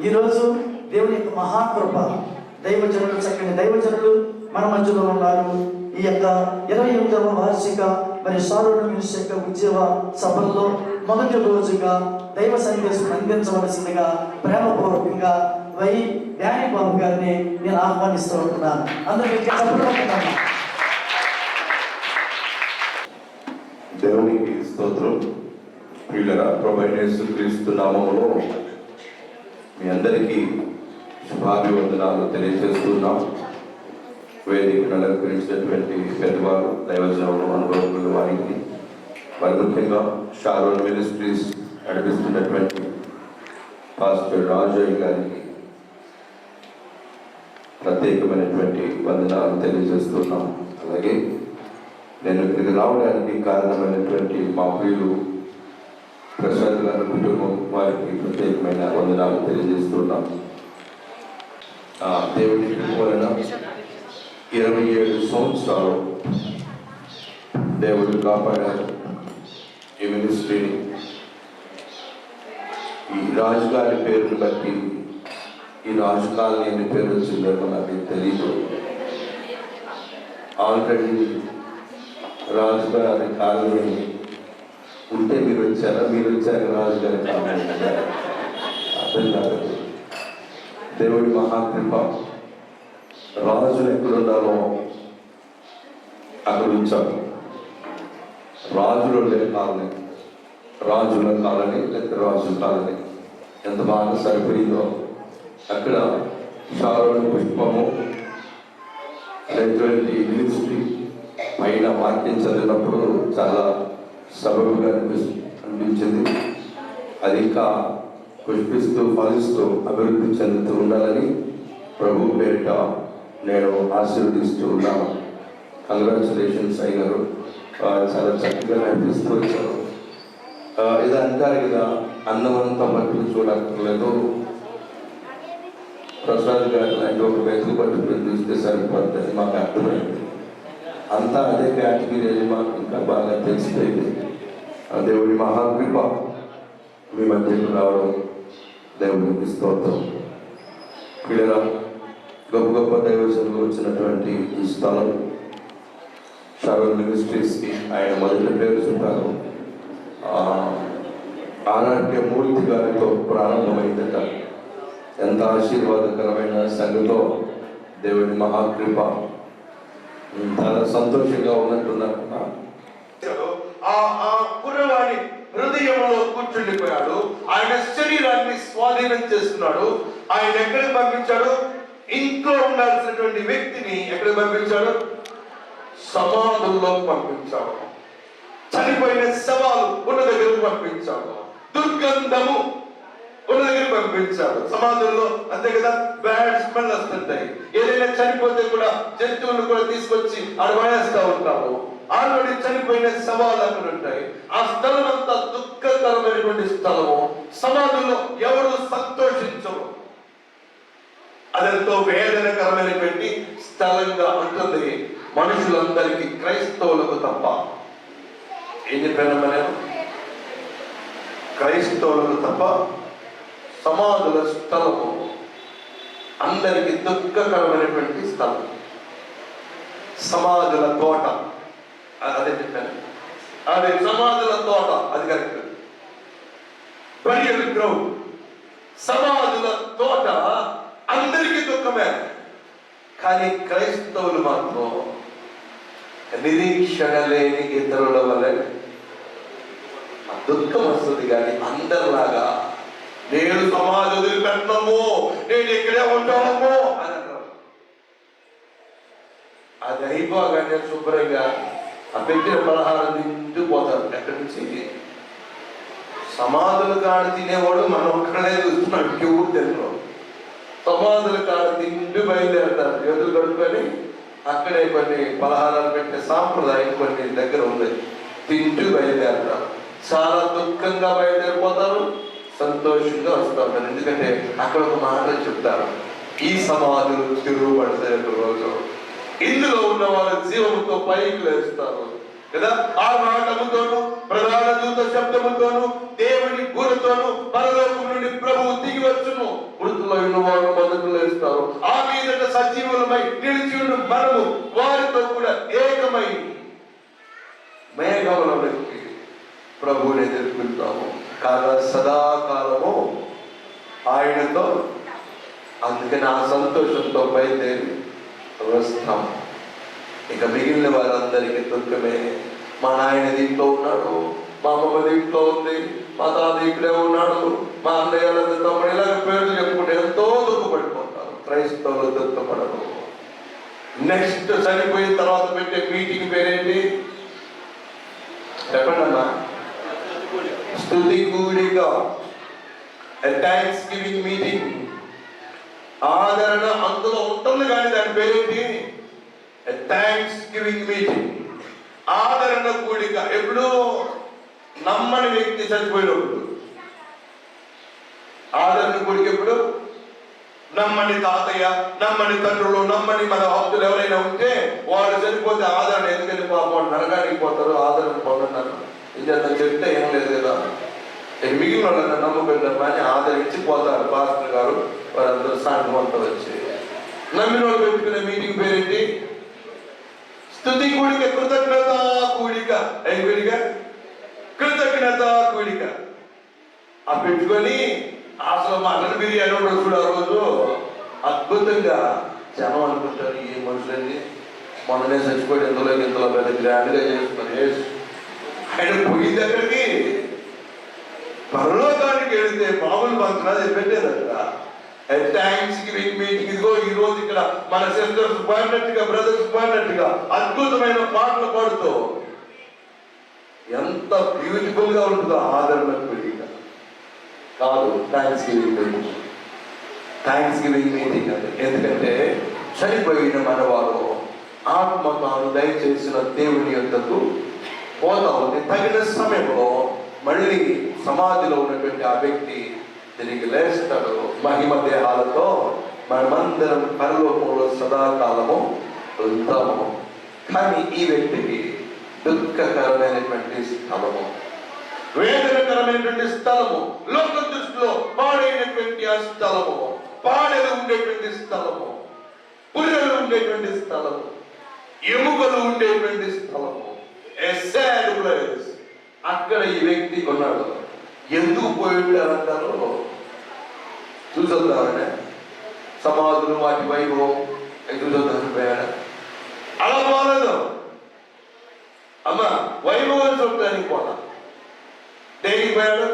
ఈరోజు దేవుని యొక్క మహాకృప, దైవజనులు, చక్కని దైవజనులు మన మధ్యలో ఉన్నారు. ఈ యొక్క 28వ వార్షిక మరి షారోన్ మినిస్ట్రీ యొక్క ఉద్యోగ సభల్లో మొదటి రోజుగా దైవ సందేశం అందించవలసిందిగా ప్రేమపూర్వకంగా డానీ బాబు గారిని నేను ఆహ్వానిస్తూ ఉంటున్నాను. అందరికీ చెప్పబడుతున్నాను. దేవునికి స్తోత్రం. ప్రియులారా, ప్రభువైన యేసుక్రీస్తు నామములో మీ అందరికీ శుభాభివందనాలు తెలియజేస్తున్నాం. వేదికను అలంకరించినటువంటి పెద్దవారు, దైవజనులు, అనుభవకుల వారికి, మరి ముఖ్యంగా షారోన్ మినిస్ట్రీస్ నడిపిస్తున్నటువంటి పాస్టర్ రాజయ్య గారికి ప్రత్యేకమైనటువంటి వందనాలు తెలియజేస్తున్నాం. అలాగే నేను ఇక్కడికి రావడానికి కారణమైనటువంటి మా ప్రియులు ప్రసాద్ గారి కుటుంబం వారికి ప్రత్యేకమైన వందనాలు తెలియజేస్తున్నాం. దేవుడి వలన 27 సంవత్సరాలు దేవుడు కాపాడారు ఈ మినిస్ట్రీని. ఈ రాజుగారి పేరుని బట్టి ఈ రాజు కాలనీ అనే పేరు వచ్చిందో నాకు తెలియదు. ఆల్రెడీ రాజుగారి కాలనీ ఉంటే మీరు వచ్చారు రాజుగారి కాలనీ అర్థం కాదు. దేవుడి మహాకృప. రాజులు ఎక్కడున్నారో అక్కడ ఉంచారు. రాజులు ఉండే కాలనీ, రాజుల కాలనీ లేకపోతే రాజుల కాలనీ ఎంత బాగా సరిపోయిందో. అక్కడ షారోన్ పుష్పము అనేటువంటి మినిస్ట్రీ పైన వాక్యం చదివినప్పుడు చాలా సబబుగా అనిపించింది. అది ఇంకా పుష్పిస్తూ ఫలిస్తూ అభివృద్ధి చెందుతూ ఉండాలని ప్రభు పేరిట నేను ఆశీర్వదిస్తూ ఉన్నాను. కంగ్రాచులేషన్స్ అయ్యారు. చాలా చక్కగా నడిపిస్తూ వచ్చారు. ఇది అంటారు కదా, అన్నమంతా బట్టలు చూడక్కర్లేదు, ప్రసాద్ గారు లాంటి ఒక వ్యక్తి పట్టుకుని చూస్తే సరిపోతుంది. మాకు అర్థమైంది. అంతా అదే కేటగిరీ మాకు ఇంకా బాగా తెలిసిపోయింది. దేవుడి మహాకృప మీ మధ్యకు రావడం దేవుడికి స్తోత్రం. పిల్లరా, గొప్ప గొప్ప దైవజనులు వచ్చినటువంటి ఈ స్థలం షారోన్ మినిస్ట్రీస్కి ఆయన మొదటి పేరు చెప్పారు. ఆనాట్య మూర్తి గారితో ప్రారంభమైందట. ఎంత ఆశీర్వాదకరమైన సంఘంలో దేవుడి మహాకృప. చాలా సంతోషంగా ఉన్నట్టున్నారు. ఆ కుర్రవాడి హృదయంలో కూర్చుండిపోయాడు. ఆయన శరీరాన్ని స్వాధీనం చేస్తున్నాడు. ఆయన ఎక్కడికి పంపించాడు? ఇంట్లో ఉండాల్సినటువంటి వ్యక్తిని ఎక్కడికి పంపించాడు? సమాధుల్లో పంపించాడు. చనిపోయిన శవాలు ఉన్న దగ్గరకు పంపించాడు. దుర్గంధము ఉన్న దగ్గర పంపించాడు. సమాధుల్లో అంతే కదా, బ్యాడ్ స్మెల్ వస్తుంటాయి. ఏదైనా చనిపోతే కూడా జంతువులు కూడా తీసుకొచ్చి అడవేస్తూ ఉంటారు. ఆల్రెడీ చనిపోయిన శవాలు అక్కడ ఉంటాయి. ఆ స్థలం అంతా దుఃఖకరమైనటువంటి స్థలము. సమాధుల్లో ఎవరు సంతోషించరు. అదెంతో వేదనకరమైనటువంటి స్థలంగా ఉంటుంది మనుషులందరికీ, క్రైస్తవులకు తప్ప. ఏం చెప్పాను? క్రైస్తవులకు తప్ప సమాధుల స్థలము అందరికీ దుఃఖకరమైనటువంటి స్థలం. సమాధుల తోట, అదే చెప్పాను. అదే సమాధుల తోట, అది కరెక్ట్. బరియల్ గ్రౌండ్, సమాధుల తోట అందరికీ దుఃఖమే. కానీ క్రైస్తవులు మాత్రం నిరీక్షణ లేని ఇతరుల వల్ల దుఃఖం వస్తుంది. కానీ అందరిలాగా నేను సమాధి వదిలిపెట్టము, నేను ఇక్కడే ఉంటాము అని అంటారు. అది అయిపోగానే శుభ్రంగా ఆ పెట్టిన పలహారం తింటూపోతారు. ఎక్కడి నుంచి? సమాధుల కాడ తినేవాడు మనం ఒక్కడే చూస్తున్నాడు. క్యూ తిన్నాం. సమాధుల కాడ తింటూ బయలుదేరతారు. ఎదురు కడుక్కొని అక్కడే కొన్ని పలహారాలు పెట్టే సాంప్రదాయం కొన్ని దగ్గర ఉంది. తింటూ బయలుదేరతారు. చాలా దుఃఖంగా బయలుదేరిపోతారు, సంతోషంగా వస్తారు. ఎందుకంటే అక్కడ ఒక మాట చెప్తారు, ఈ సమాధులు తిరుగుబడితే రోజు ఇందులో ఉన్న వాళ్ళ జీవముతో పైకి లేస్తారు కదా. ఆ మాటముతోను, ప్రధాన దూత శబ్దముతోను, దేవుని గురుతోను పరలోకం నుండి ప్రభువు దిగి వచ్చును. మేఘములపై నిలిచి ఉండు మనము వారితో కూడా ఏకమై మేఘములకి ప్రభువుని ఎదుర్కొంటాము కాగా సదాకాలము ఆయనతో. అందుకని ఆ సంతోషంతో బయలుదేరి వస్తాం. ఇక మిగిలిన వారందరికీ దుఃఖమే. మా నాయన దీంట్లో ఉన్నాడు, మా అమ్మమ్మ దీంట్లో ఉంది, మా తాత ఇక్కడే ఉన్నాడు, మా అన్నయ్య తమ్ముడు ఇలా పేర్లు చెప్పుకుంటే ఎంతో దుఃఖపడిపోతారు. క్రైస్తవులు దుఃఖపడరు. నెక్స్ట్ చనిపోయిన తర్వాత పెట్టే మీటింగ్ పేరేంటి చెప్పండి అమ్మా? స్తుతి కూడిక, థ్యాంక్స్ గివింగ్ మీటింగ్. ఆదరణ అందులో ఉంటుంది కానీ దాని పేరేంటి? Thanks giving meeting. ఆదరణ కూడిక ఎప్పుడు? నమ్మని వ్యక్తి చనిపోయినప్పుడు. ఆదరణ కూడిక ఎప్పుడు? నమ్మని తాతయ్య, నమ్మని తండ్రులు, నమ్మని మన భక్తులు ఎవరైనా ఉంటే వాళ్ళు చనిపోతే ఆదరణ. ఎందుకని పాపం నరకానికి పోతారు, ఆదరణ పొందన్నారు. ఇది అంత చెప్తే ఏం లేదు కదా. మిగిలిన వాళ్ళని నమ్మకం అని ఆదరించి పోతారు పాస్టర్ గారు, వారందరూ సాయంత్రం వచ్చి. నమ్మిన వాళ్ళు పెట్టుకునే మీటింగ్ పేరేంటి? స్తుతి కూడిక, కృతజ్ఞత కూడిక. ఏం కూడిక? కృతజ్ఞత కూడిక. ఆ పెట్టుకొని అసలు మటన్ బిర్యానీ ఉండదు చూడు. ఆ రోజు అద్భుతంగా జనం అనుకుంటారు ఈ మనుషులన్నీ మొన్ననే చచ్చిపోయి ఇంతలో పెద్ద గ్రాండ్గా చేస్తున్నారు. ఆయన పోయింది అక్కడికి పరలోకానికి వెళితే మామూలు పంచనాలు పెట్టేదట. Thanksgiving meeting. ఇదిగో ఈ రోజు ఇక్కడ మన సిస్టర్స్ పాడినట్టుగా, బ్రదర్స్ పాడినట్టుగా అద్భుతమైన పాటలు పాడుతూ ఎంత బ్యూటిఫుల్ గా ఉంటుందో ఆదరణ కూడిక. కాదు thanks giving meeting. Thanks giving meeting అంటే ఎందుకంటే చనిపోయిన మనవారు ఆత్మ తాను దయచేసిన దేవుని యొద్దకు పోతా ఉంది. తగిన సమయంలో మళ్ళీ సమాధిలో ఉన్నటువంటి ఆ వ్యక్తి తిరిగి లేస్తాడు మహిమ దేహాలతో. మనమందరం పరలోకంలో సదాకాలము ఉంటాము. కానీ ఈ వ్యక్తికి దుఃఖకరమైనటువంటి స్థలము, వేదనకరమైనటువంటి స్థలము, లోక దృష్టిలో పాడైనటువంటి ఆ స్థలము, పాడలు ఉండేటువంటి స్థలము, పుర్రెలు ఉండేటువంటి స్థలము, ఎముకలు ఉండేటువంటి స్థలము, a sad place. అక్కడ ఈ వ్యక్తి ఉన్నాడు. ఎందుకు పోయి అంటారు చూసొద్దామనే. సమాధులు వాటి వైభవం చూసొద్దామని పోయాడు. అలా పోలేదు అమ్మ, వైభవం చూడటానికి పోదా. దేనికి పోయాడు?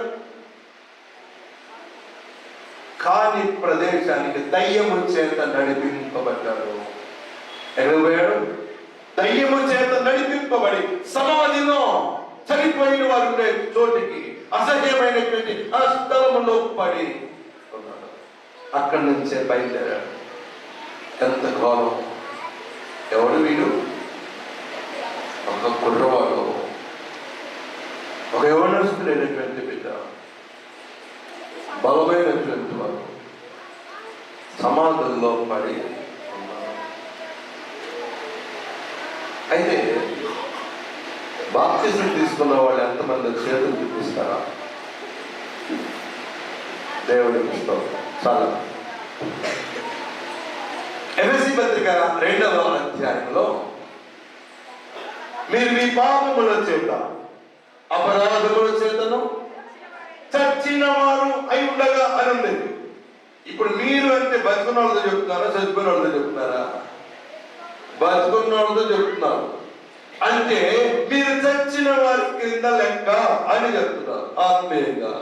కాని ప్రదేశానికి దయ్యము చేత నడిపింపబడ్డాడు. ఎక్కడ పోయాడు? దయ్యము చేత నడిపింపబడి సమాధిలో చనిపోయిన వారు ఉండే చోటికి, అసహ్యమైనటువంటి ఆ స్థలములో పడి ఉన్నాడు. అక్కడి నుంచే బయలుదేరాడు. ఎంత ఘోరం! ఎవడు వీడు? ఒక కుర్రవాడు, ఒక యవనస్తుడైనటువంటి బిడ్డ, బలమైనటువంటి వాడు సమాధుల్లో పడి ఉన్నాడు. అయితే బాప్తిజం తీసుకున్న వాళ్ళు ఎంతమంది చేతులు చూపిస్తారా? దేవుడికి ఇస్తాం. చాలా ఎఫెసీ పత్రిక 2వ అధ్యాయంలో మీరు మీ పాపముల చేత అపరాధముల చేతను చచ్చిన వారు అయి ఉండగా అని ఉంది. ఇప్పుడు మీరు అంటే బతుకున్న వాళ్ళతో చెప్తున్నారా, చచ్చిపోయిన వాళ్ళతో చెప్తున్నారా? బతుకున్న వాళ్ళతో చెప్తున్నారు. అంటే మీరు చచ్చిన వారి క్రింద లెక్క అని చెప్తున్నారు ఆత్మీయంగా.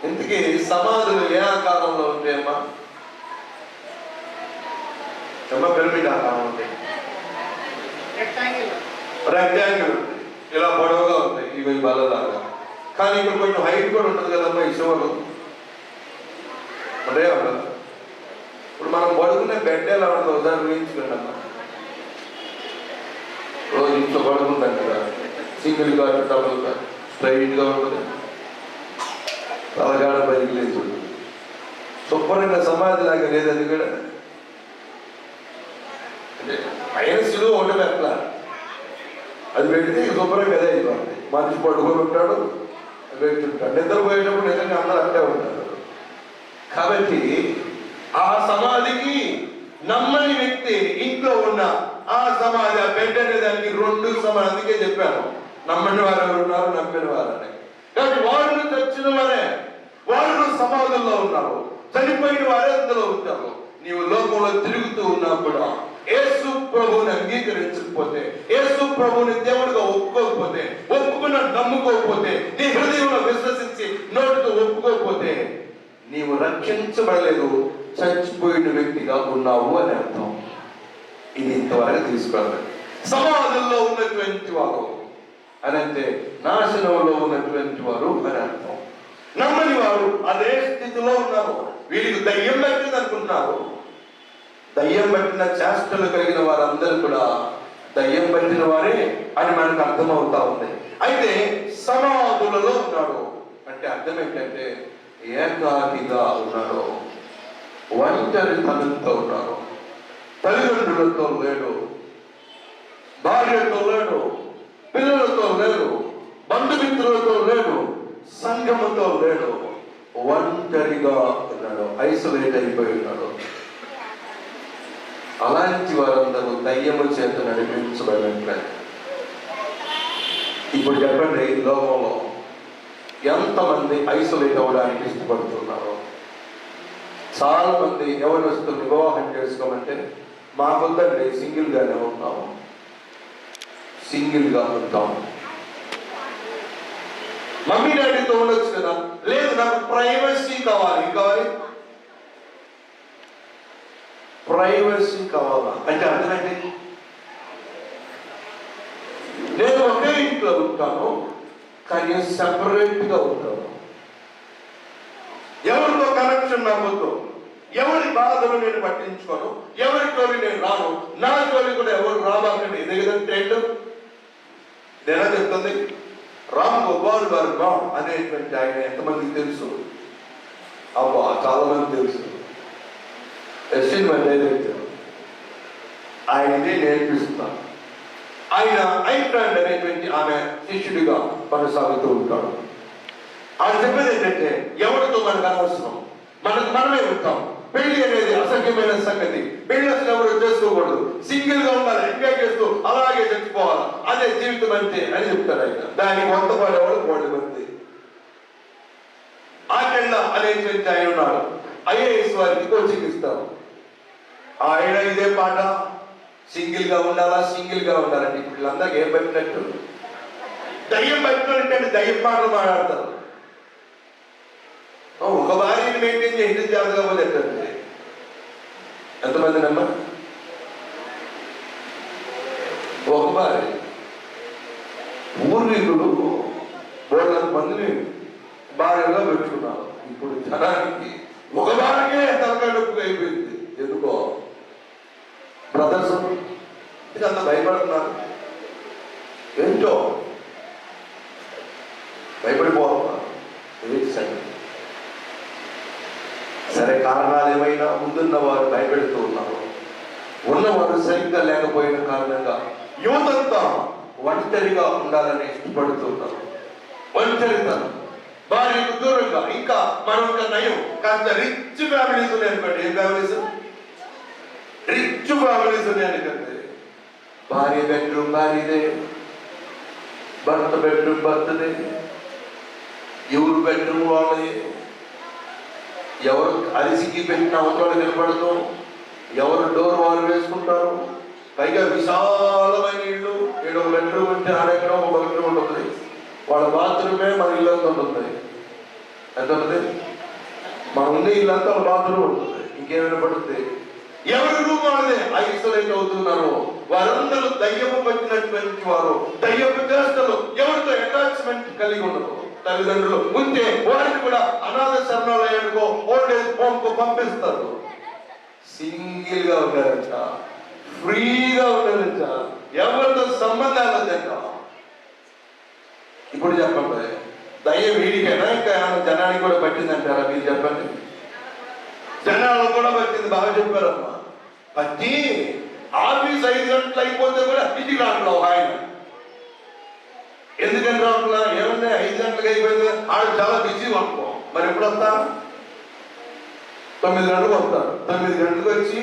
ఇంతకీ సమాధులు ఏ ఆకారంలో ఉంటాయమ్మా? పిరమిడ్ ఆకారం ఉంటాయి, రెక్టాంగిల్ ఇలా పొడవుగా ఉంటాయి, ఇవి బలలాగా. కానీ ఇక్కడ కొంచెం హైట్ కూడా ఉంటుంది కదమ్మా ఈ శివలు. అదే కదా. ఇప్పుడు మనం పడుకునే బెడ్ ఎలా ఉంటుంది ఒకసారి ఊహించుకోండి అమ్మా. రోజు ఇంట్లో పడుకుంటాం కదా, సింగిల్ గా డబుల్ గా స్ట్రైట్ గా ఉంటుంది, తలగాడ పైకి లేదు. శుభ్రంగా సమాధి లాగా లేదు అది కూడా. అంటే పైన సులువు ఒకటి పెట్టాల, అది పెడితే శుభ్రంగా అదే అయిపోతుంది. మనిషి పడుకొని ఉంటాడు, పెట్టుంటాడు. నిద్రపోయేటప్పుడు నిజంగా అందరూ అట్టే ఉంటారు. కాబట్టి ఆ సమాధికి నమ్మని వ్యక్తి ఇంట్లో ఉన్న ఆ సమాధి, ఆ బెడ్ అనే దానికి 2 సమాధి. అందుకే చెప్పాను, నమ్మని వారు ఎవరు ఉన్నారు, నమ్మిన వారని. కాబట్టి వాళ్ళు చచ్చిన వారే, వాళ్ళు సమాధుల్లో ఉన్నారు. చనిపోయిన వారే అందులో ఉంటారు. నీవు లోకంలో తిరుగుతూ ఉన్నా కూడా యేసు ప్రభువుని అంగీకరించకపోతే, యేసు ప్రభువుని దేవుడిగా ఒప్పుకోకపోతే, ఒప్పుకున్న నమ్ముకోకపోతే, నీ హృదయంలో విశ్వసించి నోటితో ఒప్పుకోకపోతే నీవు రక్షించబడలేదు, చచ్చిపోయిన వ్యక్తిగా ఉన్నావు అని అర్థం. ఇది ఇంతవరకు తీసుకోవాలి. సమాధుల్లో ఉన్నటువంటి వారు అని అంటే నాశనంలో ఉన్నటువంటి వారు అని అర్థం. నమ్మని వారు అదే స్థితిలో ఉన్నారు. వీరికి దయ్యం పట్టింది అనుకుంటున్నారు. దయ్యం పట్టిన చేష్టలు కలిగిన వారందరూ కూడా దయ్యం పట్టిన వారే అని మనకు అర్థమవుతా ఉంది. అయితే సమాధులలో ఉన్నాడు అంటే అర్థం ఏంటంటే ఏకాకిగా ఉన్నాడు, ఒంటరితనంతో ఉన్నాడు. తల్లిదండ్రులతో లేడు, భార్యతో లేడు, పిల్లలతో లేడు, బంధుమిత్రులతో లేడు, సంఘముతో లేడు, ఒంటరిగా ఉన్నాడు, ఐసోలేట్ అయిపోయి ఉన్నాడు. అలాంటి వారందరూ దయ్యము చేత నడిపించబడినట్లయితే ఇప్పుడు చెప్పండి, లోకంలో ఎంతమంది ఐసోలేట్ అవ్వడానికి ఇష్టపడుతున్నారు? చాలా మంది యవనస్తులు వివాహం చేసుకోమంటే మాకొద్దండి, సింగిల్గానే ఉంటాము, సింగిల్గా ఉంటాము. మమ్మీ డాడీతో ఉండొచ్చు కదా. లేదు, నాకు ప్రైవసీ కావాలి. ప్రైవసీ కావాలా అంటే అర్థమైంది, నేను ఒకే ఇంట్లో ఉంటాను కానీ సెపరేట్గా ఉంటాను. ఎవరితో కనెక్షన్ నాకొద్దు, ఎవరి బాధలు నేను పట్టించుకోను, ఎవరి జోలి నేను రాను, నా జోలి కూడా ఎవరు రావాలండి. ఇదే కదా ట్రెండ్. నేనే చెప్తుంది, రామ్ గోపాల్ వర్మ అనేటువంటి ఆయన ఎంతమందికి తెలుసు? అబ్బా, చాలా మంది తెలుసు. సినిమా డైరెక్టర్, ఆయననే నేర్పిస్తాను. ఆయన ఐఫ్రాండ్ అనేటువంటి ఆమె శిష్యుడిగా కొనసాగుతూ ఉంటాడు. ఆయన చెప్పేది ఏంటంటే, ఎవరితో మనకు అనవసరం, మనమే ఉంటాం. పెళ్లి అనేది అసహ్యమైన సంగతి. పెళ్లి అసలు ఎవరు చేసుకోకూడదు, సింగిల్ గా ఉండాలి, ఎంజాయ్ చేస్తూ అలాగే చచ్చిపోవాలి, అదే జీవితం అంటే అని చెప్తాడు ఆయన. దానికి వంత పడేవాడు 3 మంది. ఆకెళ్ళ అనేటువంటి ఆయన ఉన్నాడు, ఐఏఎస్ వారికి కోచింగ్ ఇస్తాము. ఆయన ఇదే పాట, సింగిల్ గా ఉండాలంటే ఇప్పుడు వీళ్ళందరికీ ఏం పట్టినట్టు? దయ్యం పట్టినట్టు దయ్యం పాటలు మాట్లాడతారు. ఒక భార్యని మెయింటైన్ చేసి జాగ్రత్తగా పోతే ఎంతమంది నమ్మా? ఒక భార్య. పూర్వీకులు 300 మందిని భార్యగా పెట్టుకున్నారు. ఇప్పుడు జనానికి ఒక భార్యకే తలకాయ నొప్పి అయిపోయింది. ఎందుకో బ్రదర్స్ ఇది అంత భయపడుతున్నారు. ఏంటో భయపడిపోతున్నారు. సరే, కారణాలు ఏమైనా ముందున్న వారు భయపెడుతూ ఉన్నారు. ఉన్నవారు సరిగ్గా లేకపోయిన కారణంగా యువతంతా ఒంటరిగా ఉండాలని ఇష్టపడుతూ ఉన్నారు. ఒంటరితనం, భార్యకు దూరంగా. ఇంకా మనం నయం, కాస్త రిచ్ ఫ్యామిలీస్ ఉన్నాయనుకోండి. ఏం ఫ్యామిలీస్? రిచ్ ఫ్యామిలీస్ ఉన్నాయనుకోండి. భార్య బెడ్రూమ్ భార్యదే, భర్త బెడ్రూమ్ భర్తదే, ఎవరు బెడ్రూమ్ వాళ్ళే. ఎవరు అరిసికి పెట్టిన అవతల నిలబడుతూ, ఎవరు డోర్ వారు వేసుకుంటారు. పైగా విశాలమైన ఇల్లు, ఏడో బెడ్రూమ్ ఉంటే ఆడెక్కడో ఒక బెడ్రూమ్ ఉంటుంది. వాళ్ళ బాత్రూమే మన ఇల్లంతా ఉంటుంది. ఎంత ఉంటుంది? మన ఉండే ఇల్లంతా వాళ్ళ బాత్రూమ్ ఉంటుంది. ఇంకేమైనా పడుతుంది? ఎవరి రూమ్ వాళ్ళదే ఐసోలేట్ అవుతున్నారు. వారందరూ దయ్యము పట్టినటువంటి వారు. దయ్యపు చేష్టలు, ఎవరితో అటాచ్మెంట్ కలిగి ఉండరు. తల్లిదండ్రులు ఉంటే వారిని కూడా అనాథ శరణాలయానికో ఓల్డ్ ఏజ్ హోమ్ కు పంపిస్తారు. సింగిల్ గా ఉంటారంట, ఫ్రీగా ఉంటారంట, ఎవరితో సంబంధాలు వద్దంట. ఇప్పుడు చెప్పండి, దయ్యం వీడికైనా ఇంకా జనానికి కూడా పట్టిందంటారా? మీరు చెప్పండి. జనాలు కూడా పట్టింది. బాగా చెప్పారమ్మా. పట్టి ఆఫీస్ 5 గంటలు అయిపోతే కూడా ఇంటికి రావట్లేదు ఆయన. ఎందుకని రావట్లా? ఏమన్నా 5 గంటలకు అయిపోయింది, ఆడు చాలా బిజీ అనుకో. మరి ఎప్పుడు వస్తా? 9 గంటలకు వస్తాడు. 9 గంటలకు వచ్చి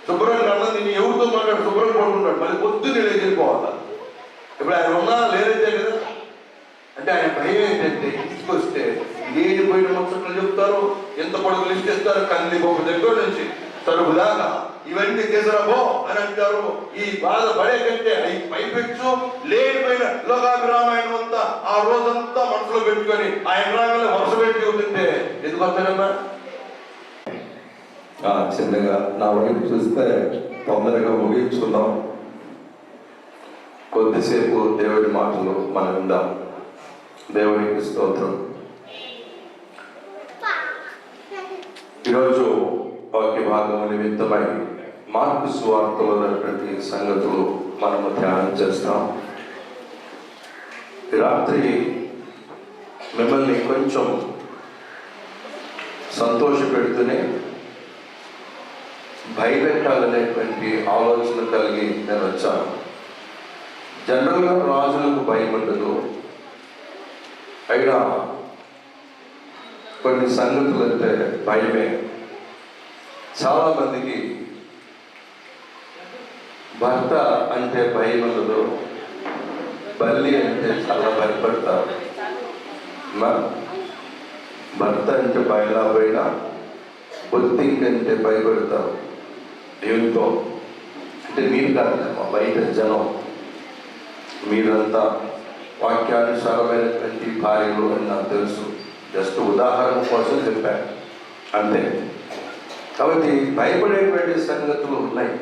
శుభ్రంగా అన్న నేను ఎవరితో మాట్లాడు శుభ్రంగా పడుకుంటాడు. మళ్ళీ పొద్దున్నే లేచి వెళ్ళిపోవాలి. ఇప్పుడు ఆయన ఉన్నా లేరైతే కదా. అంటే ఆయన భయం ఏంటంటే ఇంటికి వస్తే లేనిపోయిన ముచ్చట్లు చెప్తారు, ఎంత పొడుగు లిస్ట్ ఇస్తారు, కందిపప్పు దగ్గర నుంచి సరుకు దాకా ఇవన్నీ తీసుకురాబో అని అంటారు. ఈ బాధ పడే కంటే అవి పైపెచ్చు లేనిపోయిన లోకాభిరామాయణం అంతా ఆ రోజంతా మనసులో పెట్టుకొని ఆయన రాగానే వరుస పెట్టి అవుతుంటే ఎందుకు వస్తాడమ్మా? చిన్నగా నా వైపు చూస్తే తొందరగా ముగించుకుందాం. కొద్దిసేపు దేవుడి మాటలు మనం విందాం. దేవునికి స్తోత్రం. ఈరోజు వాక్య భాగము నిమిత్తమై మార్కు సువార్తలో ఉన్నటువంటి సంగతులు మనము ధ్యానం చేస్తాం. ఈ రాత్రి మిమ్మల్ని కొంచెం సంతోష పెడుతూనే భయపెట్టాలనేటువంటి ఆలోచన కలిగి నేను వచ్చాను. జనరల్గా రాజులకు భయం ఉండదు, అయినా కొన్ని సంగతులు అంటే భయమే. చాలా మందికి భర్త అంటే భయం ఉండదు, బల్లి అంటే చాలా భయపడతారు. భర్త అంటే భయలాపోయినా బొత్తింకంటే భయపడతారు. ఏమిటో అంటే మీరు కాదమ్మా, బయట జనం. మీరంతా వాక్యానుసారమైనటువంటి భార్యలు అని నాకు తెలుసు. జస్ట్ ఉదాహరణ కోసం చెప్పాను అంతే. కాబట్టి భయపడేటువంటి సంగతులు ఉన్నాయి.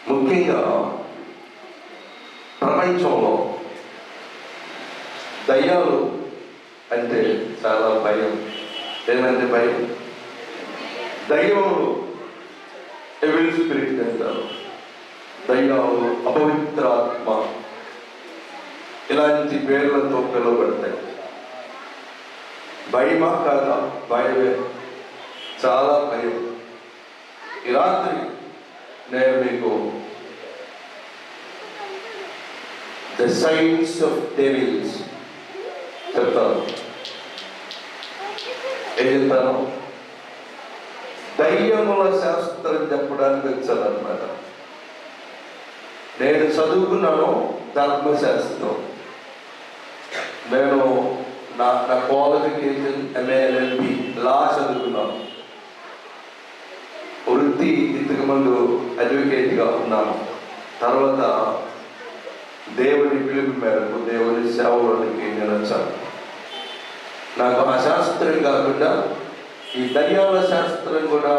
ముఖ్యంగా ప్రపంచంలో దయ్యాలు అంటే చాలా భయం. ఏమంటే భయం. దయ్యములు ఎవరి స్పిరిట్ అంటారు, దయ్యాలు, అపవిత్రాత్మ, ఇలాంటి పేర్లతో పిలువబడతాయి. భయమా కాదా? భయమే, చాలా భయం. ఈ రాత్రి నేను మీకు ద సైన్స్ ఆఫ్ డెవిల్స్ చెప్తాను. ఏం చెప్తాను? దయ్యముల శాస్త్రం చెప్పడానికి వచ్చానమాట. నేను చదువుకున్నాను ధర్మశాస్త్రం. నేను నా క్వాలిఫికేషన్ MA/LLB లా చదువుకున్నాను. వృత్తి ఇంతకు ముందు అడ్వకేట్గా ఉన్నాను. తర్వాత దేవుని పిలుపు మేరకు దేవుని సేవలోనికి నేను వచ్చాను. నాకు ఆ శాస్త్రం కాకుండా ఈ దయ్యాల శాస్త్రం కూడా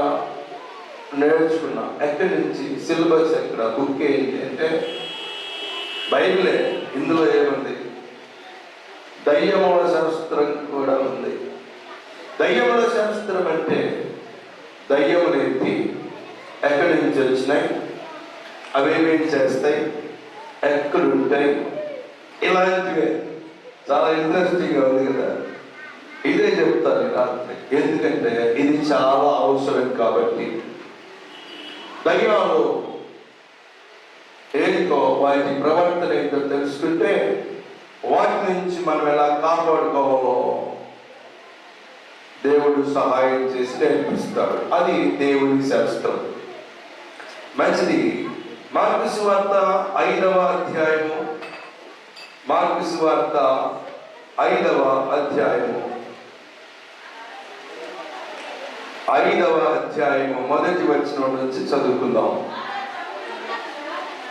నేర్చుకున్నా. ఎక్కడి నుంచి? సిలబస్ ఎక్కడ, బుక్ ఏంటి అంటే బైబిలే. ఇందులో ఏముంది? దయ్యముల శాస్త్రం కూడా ఉంది. దయ్యముల శాస్త్రం అంటే దయ్యములు ఏంటి, ఎక్కడి నుంచి వచ్చినాయి, అవేమేం చేస్తాయి, ఎక్కడుంటాయి, ఇలాంటివే. చాలా ఇంట్రెస్టింగ్గా ఉంది కదా. ఇదే చెప్తాను రాత్రి, ఎందుకంటే ఇది చాలా అవసరం. కాబట్టి దయ్యాలు ఏంటో, వాటి ప్రవర్తన ఏంటో తెలుసుకుంటే వాటి నుంచి మనం ఎలా కాపాడుకోవాలో దేవుడు సహాయం చేసి నేర్పిస్తాడు. అది దేవుని శాస్త్రం. మంచిది. మార్కు సువార్త 5వ అధ్యాయము, మార్కు సువార్త 5వ అధ్యాయము, 5వ అధ్యాయము మొదటి వచనం నుంచి చదువుకుందాం.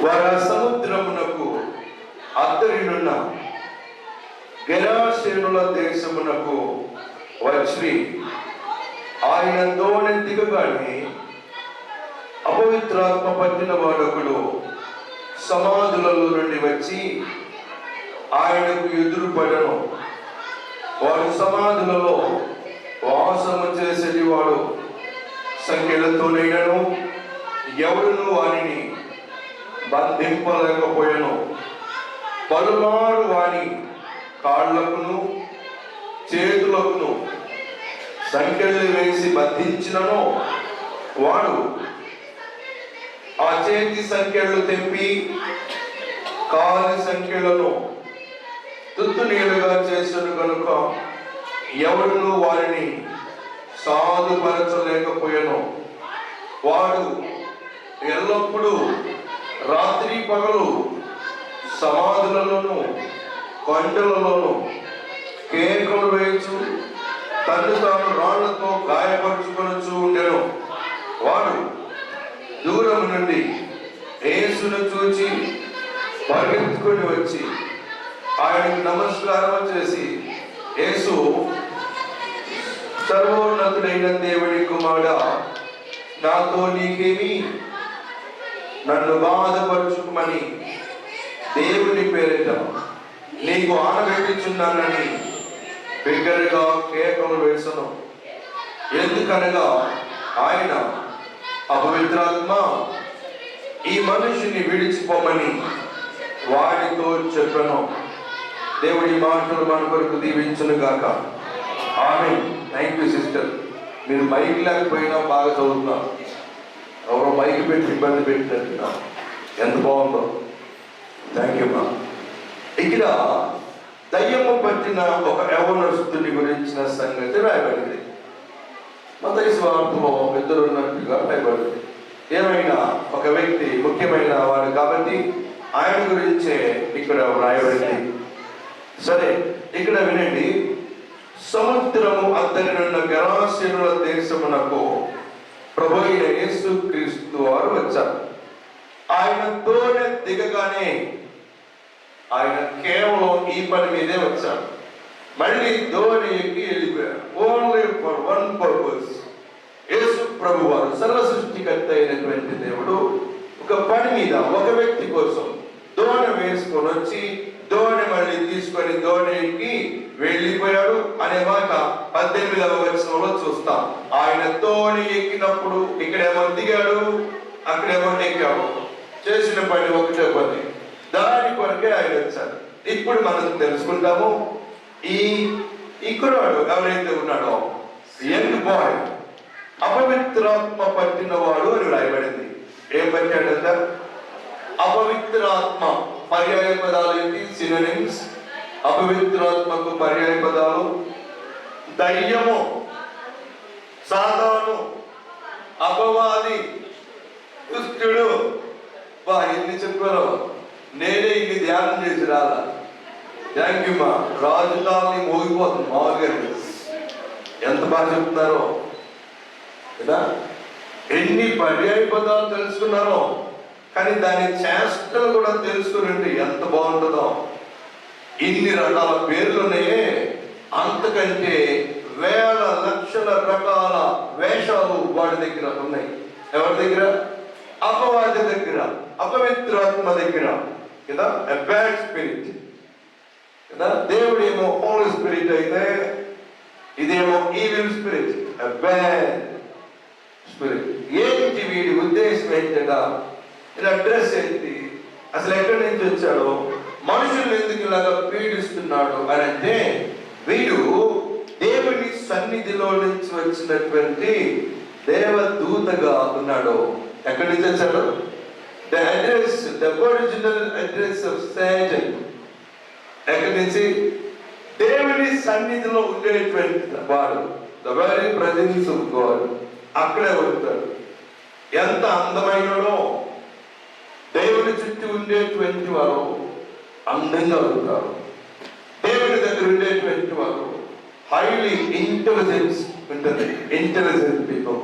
వారు సముద్రమునకు అద్దరినున్న గెరాసేనుల దేశమునకు వచ్చి ఆయన దోణి దిగగానే అపవిత్రాత్మ పట్టిన వాడొకడు సమాధులలో నుండి వచ్చి ఆయనకు ఎదురుపడను. వాడు సమాధులలో వాసము చేసేది వాడు. సంఖ్యలతోనైనను ఎవరును వారిని బంధింపలేకపోయాను. పలుమారు వాని కాళ్లకును చేతులకును సంఖ్యలు వేసి బంధించినను వాడు ఆ చేతి సంఖ్యలు తెంపి కాలి సంఖ్యలను తుత్తు నీళ్ళుగా చేసిన కనుక ఎవరును వారిని సాధుపరచలేకపోయాను. వాడు ఎల్లప్పుడూ రాత్రి పగలు సమాధులలోను కొండలలోను కేకలు వేయచ్చు, తను తాను రాళ్లతో గాయపరుచుకొనొచ్చు ఉండెను. వాడు దూరం నుండి యేసును చూచి పరిగెత్తుకొని వచ్చి ఆయనకు నమస్కారం చేసి, యేసు, సర్వోన్నతుడైన దేవుడి కుమారుడా, నాతో నీకేమి, నన్ను బాధపరుచుకోమని దేవుని పేరిట నీకు ఆనబెట్టుచున్నానని బిగ్గరగా కేకలు వేసను. ఎందుకనగా ఆయన, అపవిత్రాత్మ, ఈ మనిషిని విడిచిపోమని వాడితో చెప్పను. దేవుడి మాటలు మన కొరకు దీవించును గాక. ఆమేన్. Thank you sister. మీరు మైక్ లేకపోయినా బాగా చదువుతున్నారు. ఎవరో మైక్ పెట్టి ఇబ్బంది పెట్టినట్టున్నా ఎంత బాగుందో. థ్యాంక్ యూ మా. ఇక్కడ దయ్యము పట్టిన ఒక యవనస్తుని గురించిన సంగతి రాయబడింది. మత్తయి సువార్తలో ఇద్దరు ఉన్నట్టుగా రాయబడింది. ఏమైనా ఒక వ్యక్తి ముఖ్యమైన వాడు కాబట్టి ఆయన గురించే ఇక్కడ రాయబడింది. సరే, ఇక్కడ వినండి. సముద్రము అద్దరినున్న గెరాసేనుల దేశమునకు ప్రభు అయిన యేసు క్రీస్తు వారు వచ్చారు. ఆయన తోనే దిగగానే ఆయన కేవలం ఈ పని మీదే వచ్చారు. మళ్ళీ ధోని ఎక్కి వెళ్ళిపోయారు. Only for one purpose. యేసు ప్రభు వారు సర్వ సృష్టికర్త అయినటువంటి దేవుడు ఒక పని మీద ఒక వ్యక్తి కోసం దోణి వేసుకొని వచ్చి దోణి మళ్ళీ తీసుకొని దోణి ఎక్కి వెళ్ళిపోయాడు అనే మాట 18వ వచనంలో చూస్తాం. ఆయన దోణి ఎక్కినప్పుడు ఇక్కడేమో దిగాడు, అక్కడేమో ఎక్కాడు. చేసిన పని ఒకటే పని, దాని కొరకే ఆయన వచ్చాడు. ఇప్పుడు మనం తెలుసుకుంటాము. ఈ కుర్రాడు ఎవరైతే ఉన్నాడో, యంగ్ బాయ్, అపవిత్రాత్మ పట్టినవాడు అని రాయబడింది. ఏం పట్టాడంట? అపవిత్రాత్మ. పర్యాయ పదాలు ఏంటి? సినోనిమ్స్. అపవిత్రాత్మకు పర్యాయ పదాలు దయ్యము, సాతాను, అపవాది, దుష్టుడు. ఎన్ని చెప్పారో, నేనే ఇన్ని ధ్యానం చేసి రాలా. థ్యాంక్ యూ మా. రాజులాల్ని మోగిపోతుంది మామూలుగా. ఎంత బాగా చెప్తున్నారో కదా. ఎన్ని పర్యాయ పదాలు తెలుసుకున్నారో, కానీ దాని చేష్టలు కూడా తెలుసుకుని ఎంత బాగుంటుందో. ఇన్ని రకాల పేర్లు ఉన్నాయే, అంతకంటే వేల లక్షల రకాల వేషాలు వాడి దగ్గర ఉన్నాయి. ఎవరి దగ్గర? అపవాది దగ్గర, అపవిత్రాత్మ దగ్గర కదా. ఎ బ్యాడ్ స్పిరిట్ కదా. దేవుడేమో హోలీ స్పిరిట్ అయితే ఇదేమో evil spirit, a bad spirit. ఏంటి వీడి ఉద్దేశం ఏంటగా? ఇలా అడ్రస్ ఏంటి? అసలు ఎక్కడి నుంచి వచ్చాడో, మనుషులు ఎందుకు ఇలాగా పీడిస్తున్నాడు అని అంటే, వీడు దేవుని సన్నిధిలో నుంచి వచ్చినటువంటి దేవదూతగా ఉన్నాడు. ఎక్కడి నుంచి వచ్చాడు? The address, the original address of Satan. ఎక్కడి నుంచి? దేవుని సన్నిధిలో ఉండేటువంటి వాడు, the very presence of God, అక్కడే ఉంటాడు. ఎంత అందమైనడో, దేవుని చుట్టూ ఉండేటువంటి వారు అందంగా ఉంటారు. దేవుని దగ్గర ఉండేటువంటి వారు హైలీ ఇంటెలిజెన్స్ ఉంటుంది, ఇంటెలిజెంట్ పీపుల్.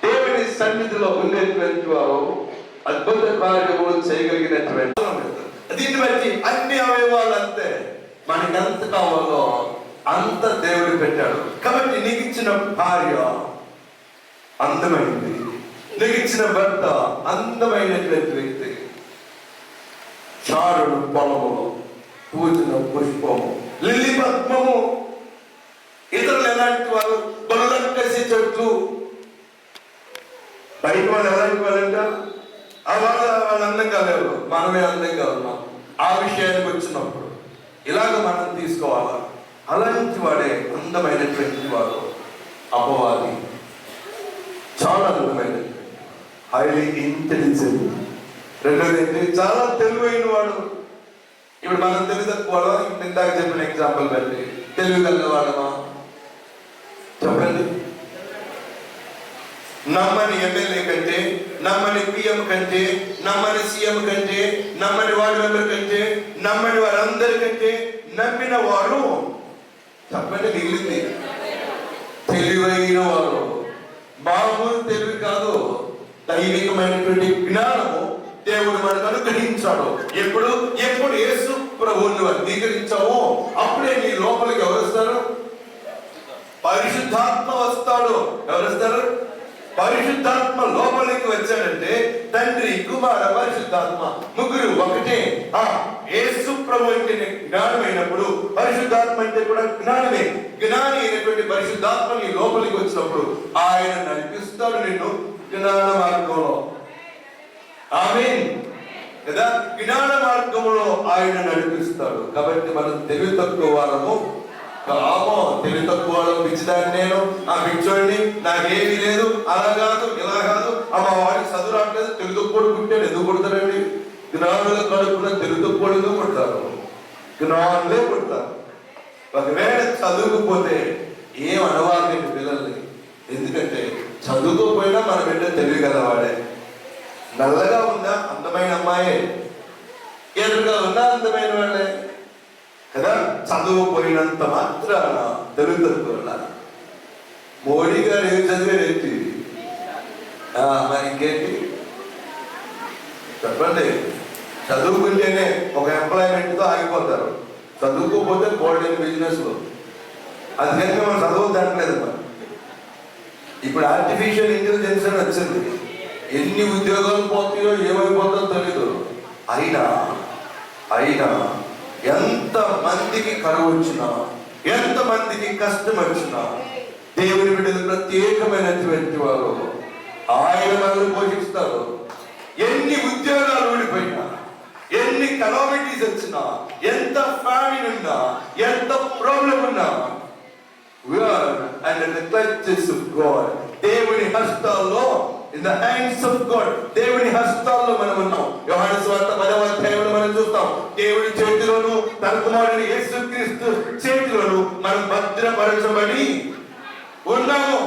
దేవుని సన్నిధిలో ఉండేటువంటి వారు అద్భుత కార్యములు చేయగలిగినటువంటి. దీన్ని బట్టి అన్ని అవయవాలు అంతే, మనకి ఎంత కావాలో అంత దేవుడు పెట్టాడు. కాబట్టి నీకు ఇచ్చిన భార్య అందమైంది, నీకు ఇచ్చిన భర్త అందమైనటువంటి వ్యక్తి. చారుడు పొలములో పూజన పుష్పము, లిల్లీ పద్మము. ఇతరులు ఎలాంటి వారు? బలదక్కసి చెట్లు. బయట వాళ్ళు ఎలాంటి వాళ్ళంట? వాళ్ళు అందంగా లేరు, మనమే అందంగా ఉన్నాం. ఆ విషయానికి వచ్చినప్పుడు ఇలాగ మనం తీసుకోవాలా. అలాంటి వాడే అందమైనటువంటి వాడు అపవాది. చాలా అందమైనటువంటి, హైలీ ఇంటెలిజెంట్. రెండోది ఏంటి? చాలా తెలివైన వాడు. ఇప్పుడు మనం తెలివి తక్కువ, ఇందాక చెప్పిన ఎగ్జాంపుల్ బట్టి తెలివి గలవాడమా? చెప్పండి. నమ్మని ఎమ్మెల్యే కంటే, నమ్మని పిఎం కంటే, నమ్మని సీఎం కంటే, నమ్మని వార్డు మెంబర్ కంటే, నమ్మని వారందరికంటే నమ్మిన వారు చెప్పండి మిగిలింది తెలివైన వారు. మామూలు తెలివి కాదు, దైవికమైనటువంటి జ్ఞానము దేవుడు మనకు అనుగ్రహించాడు. ఎప్పుడు యేసు ప్రభువును అంగీకరించావో అప్పుడే నీ లోపలికి ఎవరు వస్తారు? పరిశుద్ధాత్మ వస్తాడు. ఎవరు వస్తారు? పరిశుద్ధాత్మ లోపలికి వచ్చాడంటే తండ్రి, కుమార, పరిశుద్ధాత్మ ముగ్గురు ఒకటే. యేసు ప్రభు అంటే జ్ఞానమైనప్పుడు పరిశుద్ధాత్మ అంటే కూడా జ్ఞానమే. జ్ఞాని అయినటువంటి పరిశుద్ధాత్మ నీ లోపలికి వచ్చినప్పుడు ఆయన నడిపిస్తాడు నిన్ను జ్ఞాన మార్గంలో. ఆమేన్ కదా, జ్ఞాన మార్గంలో ఆయన నడిపిస్తాడు. కాబట్టి మనం తెలివి తక్కువ వాళ్ళము కామో, తెలివి తక్కువ వాళ్ళం పిచ్చిదాన్ని నేను, ఆ పిచ్చోడిని, నాకేమీ లేదు, అలా కాదు ఇలా కాదు, మా వాడికి చదువు రావట్లేదు, తెలుగు తక్కువ పుట్టాడు. ఎందుకు పుడతారండి? జ్ఞానుల కడుపున తెలుగు తక్కువ పుడతారు, జ్ఞానులే పుడతారు. ఒకవేళ చదువుకుపోతే ఏం అనవాలండి పిల్లల్ని. ఎందుకంటే చదువుకోపోయినా మన బిడ్డ తెలివి కదా. వాడే నల్లగా ఉన్నా అందమైన అమ్మాయే, ఎదురుగా ఉన్నా అందమైన వాళ్ళే కదా. చదువుపోయినంత మాత్రాన తెలుగుతున్నా మోడీ గారు ఏం చదివేటి మరి ఇంకేంటి చెప్పండి. చదువుకుంటేనే ఒక ఎంప్లాయ్మెంట్తో ఆగిపోతారు, చదువుకోకపోతే గోల్డెన్ బిజినెస్లో. అందుకని మనం చదవద్దంటలేదు. మరి ఇప్పుడు ఆర్టిఫిషియల్ ఇంటెలిజెన్స్ అని వచ్చింది. ఎన్ని ఉద్యోగాలు పోతాయో ఏమైపోతుందో తెలీదు. అయినా ఎంత మందికి కరువు వచ్చినా, ఎంత మందికి కష్టం వచ్చినా, దేవుని బిడ్డలు ప్రత్యేకమైనటువంటి వారు ఆయన మనల్ని పోషిస్తారు. ఎన్ని ఉద్యోగాలు ఊడిపోయినా, ఎన్ని కలామిటీస్ వచ్చినా, ఎంత ఫ్యామిలీ ఉన్నా, ఎంత ప్రాబ్లం ఉన్నా, we are under the clutches of God. దేవుని హస్తాల్లో, in the hands of God, దేవుని హస్తాల్లో మనం ఉన్నాం. యోహాను సువార్త 10వ అధ్యాయంలో మనం చూస్తాం, దేవుని చేతిలోను తన కుమారుని యేసుక్రీస్తు చేతిలోను మనం భద్రపరచబడి ఉన్నాము.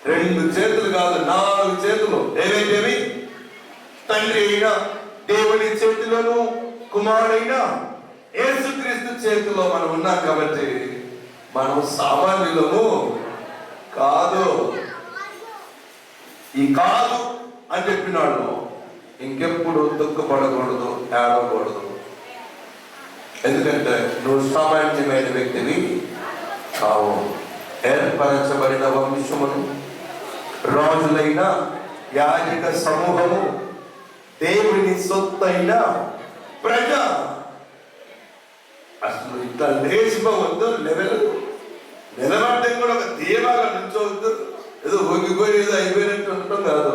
2 చేతులు కాదు, 4 చేతులు. ఏవేవి? తండ్రి అయినా దేవుని చేతిలోను, కుమారుడైన యేసుక్రీస్తు చేతిలో మనం ఉన్నాం. కాబట్టి మనం సామాన్యులము కాదు. ఈ కాదు అని చెప్పినాడు ఇంకెప్పుడు దుఃఖపడకూడదు, ఏడవకూడదు. ఎందుకంటే నువ్వు సామాన్యమైన వ్యక్తివి కావు. ఏర్పరచబడిన వంశమును, రాజులైన యాజక సమూహము, దేవుని సొత్తైన ప్రజ. అసలు ఇట్లా లేచిపోవద్దు. నిలబడ్డం కూడా ఒక ధీమాగా నుంచోవద్దు. ఏదో ఒగ్గిపోయి ఏదో అయిపోయినట్టు ఉండటం కాదు.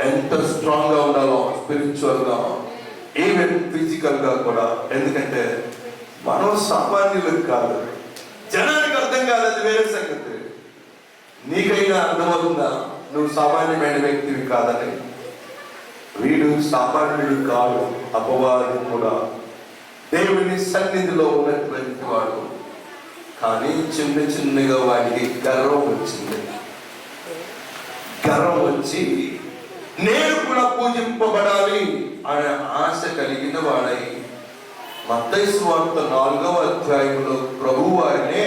ఎంత స్ట్రాంగ్ గా ఉండాలో స్పిరిచువల్ గా, ఈవెన్ ఫిజికల్ గా కూడా. ఎందుకంటే మనం సామాన్యులకు కాదు. జనానికి అర్థం కాదు, అది వేరే సంగతి. నీకైనా అర్థమవుతుందా నువ్వు సామాన్యమైన వ్యక్తివి కాదని? వీడు సామాన్యుడు కాదు, అపవాది కూడా. దేవుని సన్నిధిలో ఉన్నటువంటి వాడు. కానీ చిన్నగా వాడికి గర్వం వచ్చింది. గర్వం వచ్చి నేను కూడా పూజింపబడాలి అనే ఆశ కలిగిన వాడై మత్తయి సువార్త 4వ అధ్యాయంలో ప్రభువు వారినే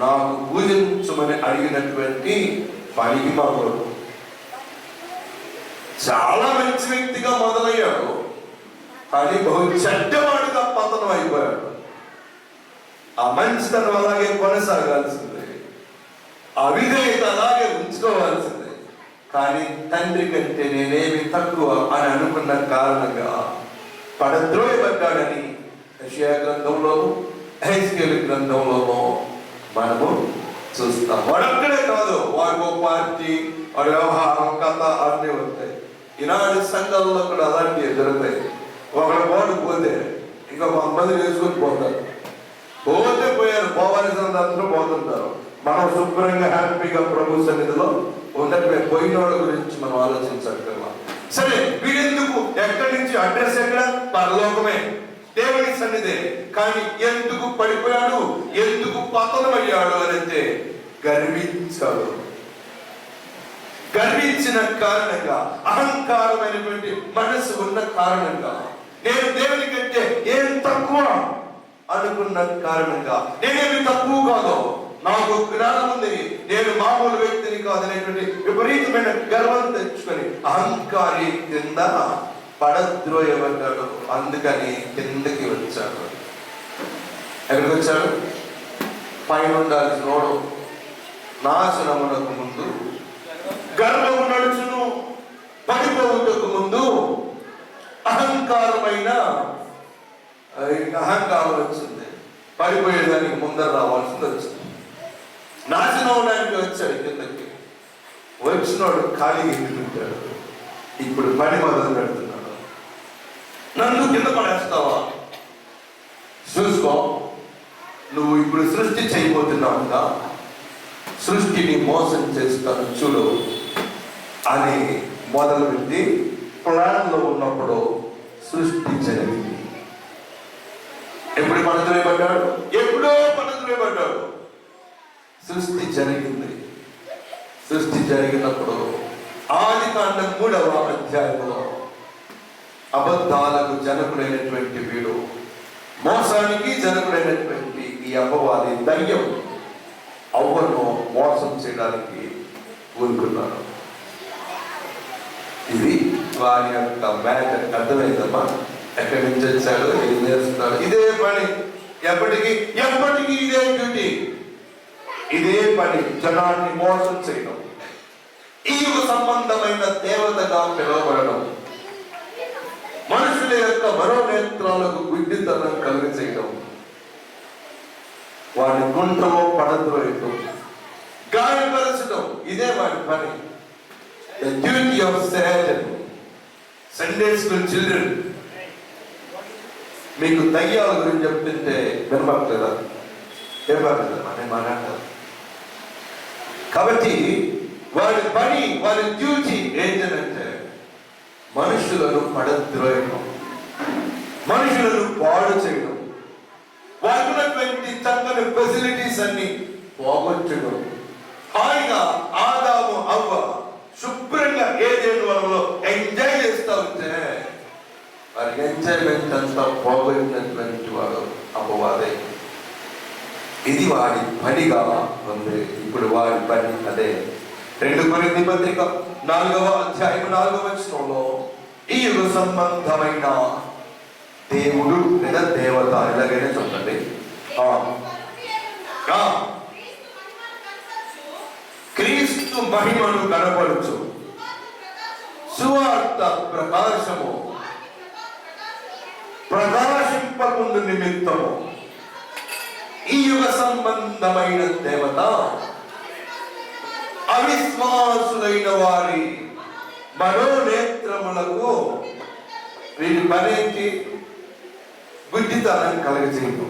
నాకు పూజించమని అడిగినటువంటి పనికి మాకు చాలా మంచి వ్యక్తిగా మొదలయ్యాడు, కానీ బహు చెడ్డవాడుగా పతనం అయిపోయాడు. ఆ మంచితనం అలాగే కొనసాగాల్సిందే, అవిధేయత అలాగే ఉంచుకోవాల్సిందే. కానీ తండ్రి కంటే నేనేమి తక్కువ అని అనుకున్న కారణంగా పడద్రోయబడ్డాడని యెషయా గ్రంథంలోను, హెస్కేలు గ్రంథంలోనూ మనము చూస్తాం. వాడక్కడే కాదు, వాడికో పార్టీ, వాడి వ్యవహారం, కథ అన్నీ ఉంటాయి. ఈనాడు సంఘాల్లో కూడా అలాంటివి జరుగుతాయి. ఒకడు పోటు పోతే ఇంకా 10 వేసుకొని పోతారు. పోతే పోయారు, పోవాల్సినంత అందరూ పోతుంటారు. మనం శుభ్రంగా హ్యాపీగా ప్రభు సన్నిధిలో ఉండటమే. పోయిన వాళ్ళ గురించి మనం ఆలోచించగలం. సరే, వీడెందుకు, ఎక్కడి నుంచి, అడ్రస్ ఎక్కడ? పరలోకమే, దేవుని సన్నిధే. కానీ ఎందుకు పడిపోయాడు, ఎందుకు పతనమయ్యాడు అని అంటే గర్వించాడు. గర్వించిన కారణంగా, అహంకారమైనటువంటి మనసు ఉన్న కారణంగా, నేను దేవుని కంటే ఏం తక్కువ అనుకున్న కారణంగా, నేనేమి తక్కువ కాదు, నాకు జ్ఞానం ఉంది, నేను మామూలు వ్యక్తిని కాదనేటువంటి విపరీతమైన గర్వం తెచ్చుకొని అహంకారి కింద పడద్రోయబడ్డాడు. అందుకని కిందకి వచ్చాడు. ఎక్కడికి వచ్చాడు? పైన ఉండాల్సినోడు నాశనమునకు ముందు, గర్వము నడుచును పడిపోవుటకు ముందు అహంకారం వచ్చింది. పడిపోయేదానికి ముందర రావాల్సింది వచ్చింది. నాశనం అవడానికి వచ్చాడు. కిందకి వచ్చినోడు ఖాళీగా ఎందుకుంటాడు. ఇప్పుడు పని మొదలు పెడుతున్నాడు. నన్ను కింద పడేస్తావా? చూసుకో, నువ్వు ఇప్పుడు సృష్టి చేయబోతున్నావుగా, సృష్టిని మోసం చేస్తాను చూడు అని మొదలుపెట్టి ప్లాన్లో ఉన్నప్పుడు సృష్టి జరిగింది. ఎప్పుడు పడద్రోయబడ్డాడు? ఎప్పుడో పడద్రోయబడ్డాడు. సృష్టి జరిగింది. సృష్టి జరిగినప్పుడు ఆదికాండం 3వ అధ్యాయంలో అబద్ధాలకు జనకుడైనటువంటి వీడు, మోసానికి జనకుడైనటువంటి ఈ అపవాది దయ్యం అవ్వను మోసం చేయడానికి ఊరుకున్నాడు. ఇది వారి యొక్క మ్యాటర్. అర్థమైందమ్మా? ఎక్కడి నుంచి వచ్చాడు, ఏం చేస్తున్నాడు? ఇదే పని, ఎప్పటికీ ఇదే డ్యూటీ, ఇదే పని, జనాన్ని మోసం చేయడం, ఈ యుగ సంబంధమైన దేవతగా పిలువబడడం, మనుషుల యొక్క మనోనేత్రాలకు గుడ్డితనం కలిగి చేయడం, వాడి గుంటలో పడద్రోయడం, గాయపరచడం, ఇదే వాడి పని. The duty of Satan. Sunday school children, మీకు దయ్యాల గురించి చెప్తుంటే వినపడలేదా? ఏం పర్లేదమ్మా, నేను మాట్లాడతాను. కాబట్టి వాడి పని, వాడి డ్యూటీ ఏంటంటే మనుషులను పడద్రోయడం, మనుషులను పాడు చేయడం, వారికి ఉన్నటువంటి చక్కని ఫెసిలిటీస్ అన్ని పోగొట్టడం. హాయిగా ఆదాము అవ్వ శుభ్రంగా ఏదేను వనంలో ఎంజాయ్ చేస్తూ ఉంటే వారికి ఎంజాయ్మెంట్ అంతా పోగొట్టినటువంటి వాడు అపవాదే. ఇది వాడి పనిగా ఉంది. ఇప్పుడు వాడి పని అదే. 2 కొరింథీ పత్రిక 4వ అధ్యాయం 4వ వచనంలో ఈ యుగ సంబంధమైన దేవుడు లేదా దేవత, ఎలాగైనా చెప్పండి, క్రీస్తు మహిమను కనపరచు సువార్త ప్రకాశము ప్రకాశింపకుండు నిమిత్తము ఈ యుగ సంబంధమైన దేవత అవిశ్వాసులైన వారి మనోనేత్రములకు, వీరి పనేంటి? గుడ్డితనం కలగజేయడం,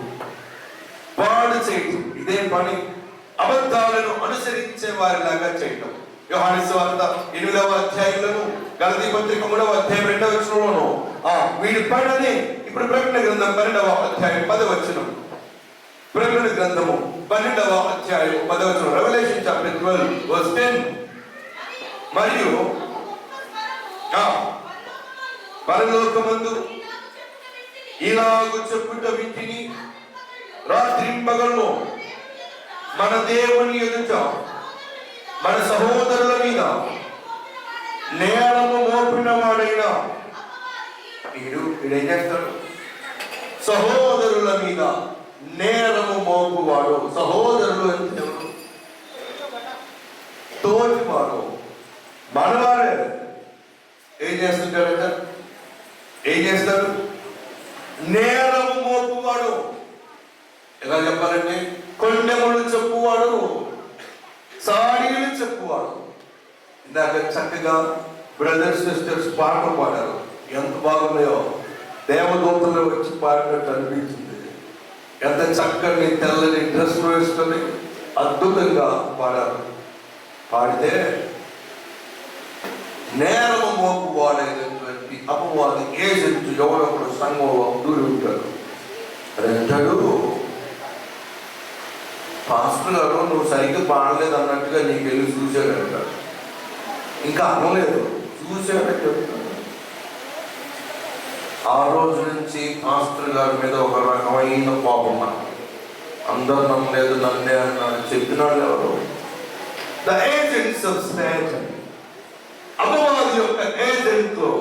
పాడు చేయటం, ఇదే పని. అబద్ధాలను అనుసరించే వారిలాగా చేయటం. యోహాను సువార్త 8వ అధ్యాయంలోను, గలతీ పత్రిక 3వ అధ్యాయం 2వ వచనంలోను వీడి పని. ఇప్పుడు ప్రకటన గ్రంథం 12వ అధ్యాయం 10వ వచనం, ప్రకటన గ్రంథము 12వ అధ్యాయం 10వ వచనం, రెవల్యూషన్ చాప్టర్ 12 verse 10. మరియు పరలోకమందు ఇలాగు చెప్పుట వింటిని, రాత్రింపగలను మన దేవుని ఎదుట మన సహోదరుల మీద నేరము మోపిన వాడైనా వీడేం చేస్తాడు? సహోదరుల మీద నేరము మోపువాడు. సహోదరులు అంటే ఎవరు? తోటివాడు, మనవాడే. ఏం చేస్తుంటాడంట? ఏం చేస్తాడు? నేరము మోపువాడు. ఎలా చెప్పాలంటే కొండెములు చెప్పువాడు, సాడీలు చెప్పువాడు. ఇందాక చక్కగా బ్రదర్స్ సిస్టర్స్ పాట పాడారు, ఎంత బాగున్నాయో. దేవదూతలు వచ్చి పాడినట్టు అనిపించింది. ఎంత చక్కని తెల్లని డ్రెస్ వేసుకొని అద్భుతంగా పాడారు. పాడితే నేరము మోపు వాడైనటువంటి అపవాది ఏజెంట్ ఎవడొకడు సంఘంలో దూరి ఉంటాడు. రెండడు, పాస్టర్ గారు నువ్వు సరిగ్గా పాడలేదు అన్నట్టుగా నీకు వెళ్ళి చూశాడంట. ఇంకా అనలేదు, చూసాడని చెప్తాను. ఆ రోజు నుంచి మాస్టర్ గారి మీద ఒక రకమైన కోపం. అందరు నమ్మలేదు, నన్నే అన్నాడు. చెప్పినాడు ఎవరు? ద ఏజెంట్స్ ఆఫ్ సాటన్, అపవాది యొక్క ఏజెంట్లు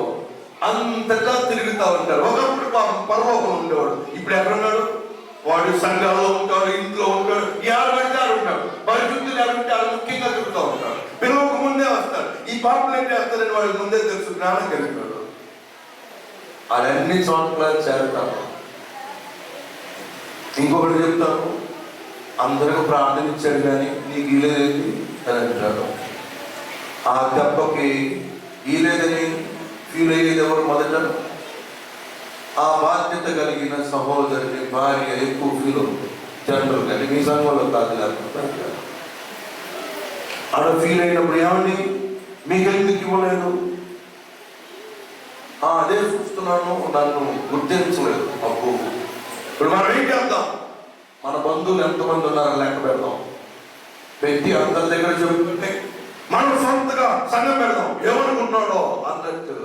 అంతటా తిరుగుతూ ఉంటారు. ఒకప్పుడు పరలోకం ఉండేవాడు, ఇప్పుడు ఎక్కడున్నాడు? వాడు సంఘాల్లో ఉంటాడు, ఇంట్లో ఉంటాడు, పడితే ఉంటాడు, పరిశుద్ధులు ఎవరుంటే వాళ్ళు ముఖ్యంగా తిరుగుతూ ఉంటాడు. పిల్లలకు ముందే వస్తాడు. ఈ పాపలు ఏం చేస్తారని వాడికి ముందే తెలుసు, జ్ఞానం కలిగినాడు. అదన్ని చోట్ల చేరుతాడు. ఇంకొకటి చెప్తాను, అందరికి ప్రార్థన ఇచ్చాడు కానీ నీకు ఇలేదేంటి అని అంటాడు. ఆ దెబ్బకి ఇలేదని ఫీల్ అయ్యేది ఎవరు? మొదట ఆ బాధ్యత కలిగిన సహోదరుని భార్య ఎక్కువ ఫీల్ అవుతుంది. జనరల్ కానీ మీ సంఘంలో కాదు, లేకపోతే అలా ఫీల్ అయినప్పుడు ఏమండి మీకు ఎందుకు ఇవ్వలేదు? అదే చూస్తున్నాను, నన్ను గుర్తించలేదు. అప్పు ఇప్పుడు మనం ఏం చేద్దాం? మన బంధువులు ఎంతమంది ఉన్నారో లెక్క పెడదాం, పెట్టి అందరి దగ్గర చెప్పుకుంటే మనం సొంతగా సంఘం పెడదాం. ఏమనుకుంటున్నాడో అన్నట్టు.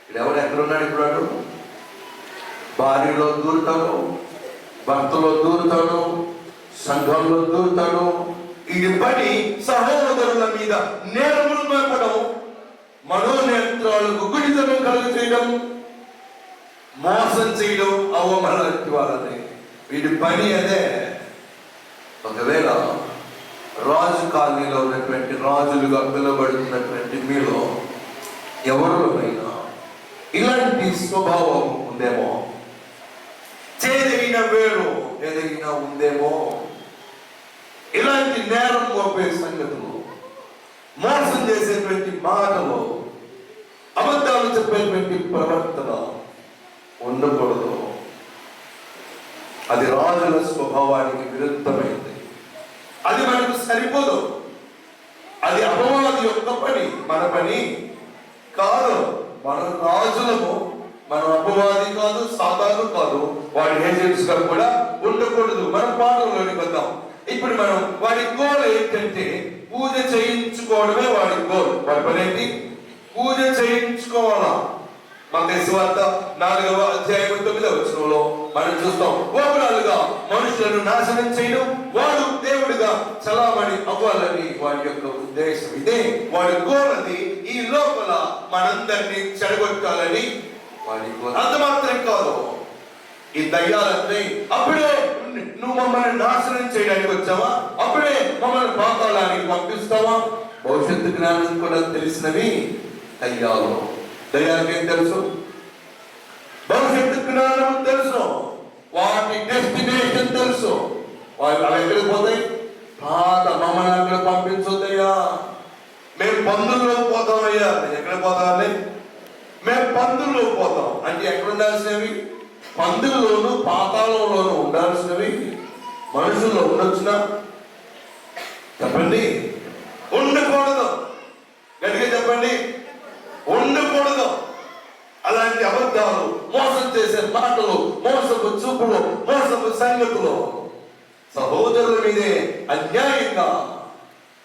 ఇప్పుడు ఎవరు ఎక్కడున్నాడు? ఇప్పుడు భార్యలో దూరుతాడు, భర్తలో దూరుతాడు, సంఘంలో దూరుతాడు. ఇది పని సహోదరుల మీద నేరములు మోపడం, మనోనేత్రాలకు గుడితనం కలుగు చేయడం, మోసం చేయడం, అవమానానికి వాళ్ళని. వీటి పని అదే. ఒకవేళ రాజు కాలనీలో ఉన్నటువంటి, రాజులుగా పిలువబడుతున్నటువంటి మీలో ఎవరిలోనైనా ఇలాంటి స్వభావం ఉందేమో, చేదగిన వేరు ఏదైనా ఉందేమో, ఇలాంటి నేరం మోపే సంగతులు, మోసం చేసేటువంటి మాటలు, అబద్ధాలు చెప్పేటువంటి ప్రవర్తన ఉండకూడదు. అది రాజుల స్వభావానికి విరుద్ధమైంది. అది మనకు సరిపోదు. అది అపవాది యొక్క పని, మన పని కాదు. మన రాజులము, మనం అపవాది కాదు, సాతాను కాదు, వాడి ఏజెంట్స్ గా కూడా ఉండకూడదు. మనం పాఠంలోకి వద్దాం. ఇప్పుడు మనం వాడి గోల్ ఏంటంటే పూజ చేయించుకోవడమే వాడి గోల్. వాడి పని ఏంటి? పూజ చేయించుకోవాలా. మత్తయి సువార్త 4వ అధ్యాయం 9వ వచనంలో మనం చూస్తాం, ఒకరాలుగా మనుషులను నాశనం చేయడం, వాడు దేవుడిగా చలామణి అవ్వాలని వాడి యొక్క ఉద్దేశం. ఇదే వాడి గోల్. అది ఈ లోపల మనందరినీ చెడగొట్టాలని వాడి గోల్. అంత మాత్రం కాదు, ఈ దయ్యాలన్నీ అప్పుడే నువ్వు మమ్మల్ని నాశనం చేయడానికి వచ్చావా, అప్పుడే మమ్మల్ని పాతాళానికి పంపిస్తావా? భవిష్యత్తు జ్ఞానం కూడా తెలిసినవి దయ్యాలు. దయ్యానికి ఏం తెలుసు? భవిష్యత్తు జ్ఞానం తెలుసు, వాటి డెస్టినేషన్ తెలుసు. వాళ్ళు అవి ఎక్కడికి పోతాయి? పాత మమ్మల్ని అక్కడ పంపించొద్దయ్యా, మేము పందుల్లో పోతామయ్యా. ఎక్కడ పోతామని? మేము పందుల్లో పోతాం. అంటే ఎక్కడ ఉండాల్సినవి? పందుల్లోనూ పాతాళంలోనూ ఉండాల్సినవి మనుషుల్లో ఉండొచ్చునా? చెప్పండి. ఉండకూడదు. గట్టిగా చెప్పండి, ఉండకూడదు. అలాంటి అబద్ధాలు, మోసం చేసే మాటలు, మోసపు చూపులు, మోసపు సంగతులు, సహోదరుల మీదే అన్యాయంగా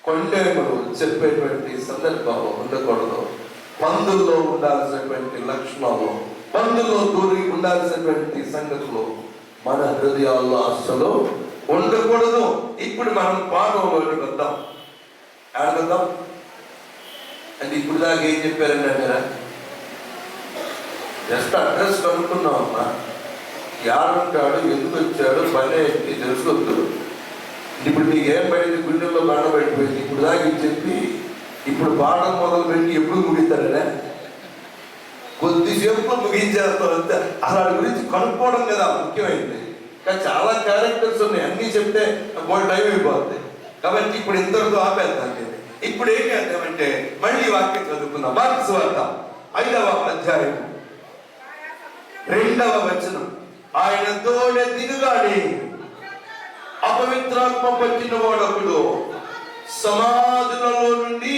కొండేములు చెప్పేటువంటి సందర్భాలు ఉండకూడదు. పందుల్లో ఉండాల్సినటువంటి లక్షణాలు, పందుల్లో దూరి ఉండాల్సినటువంటి సంగతులు మన హృదయాల్లో అస్సలు ఉండకూడదు. ఇప్పుడు మనం పాఠంలోకి వద్దాం. ఆడగద్దాం అంటే ఇప్పుడు దాకా ఏం చెప్పారండి అంటారా? Just address కనుక్కున్నామమ్మా. యాడుంటాడు, ఎందుకు వచ్చాడు, పని ఏంటి తెలుసుకోవద్దు. ఇప్పుడు నీకు ఏం పడింది? గుండెల్లో బాణ పడిపోయింది. ఇప్పుడు దాకా చెప్పి ఇప్పుడు పాఠం మొదలు పెట్టి ఎప్పుడు ముగిస్తారనే? కొద్దిసేపు ముగించేస్తాం అంతే. అసలు గురించి కనుక్కోవడం కదా ముఖ్యమైనది. కానీ చాలా క్యారెక్టర్స్ ఉన్నాయి, అన్నీ చెప్తే బాగా టైం అయిపోతుంది. కాబట్టి ఇప్పుడు ఇంతవరకు ఆపేద్దాం. ఇప్పుడు ఏం చేద్దామంటే మళ్ళీ వాక్యం చదువుకుందాం. మార్కు సువార్త 5వ అధ్యాయం 2వ వచనం. ఆయన తోడే దిగుగానే అపవిత్రాత్మ పట్టిన వాడొకడు సమాధులలో నుండి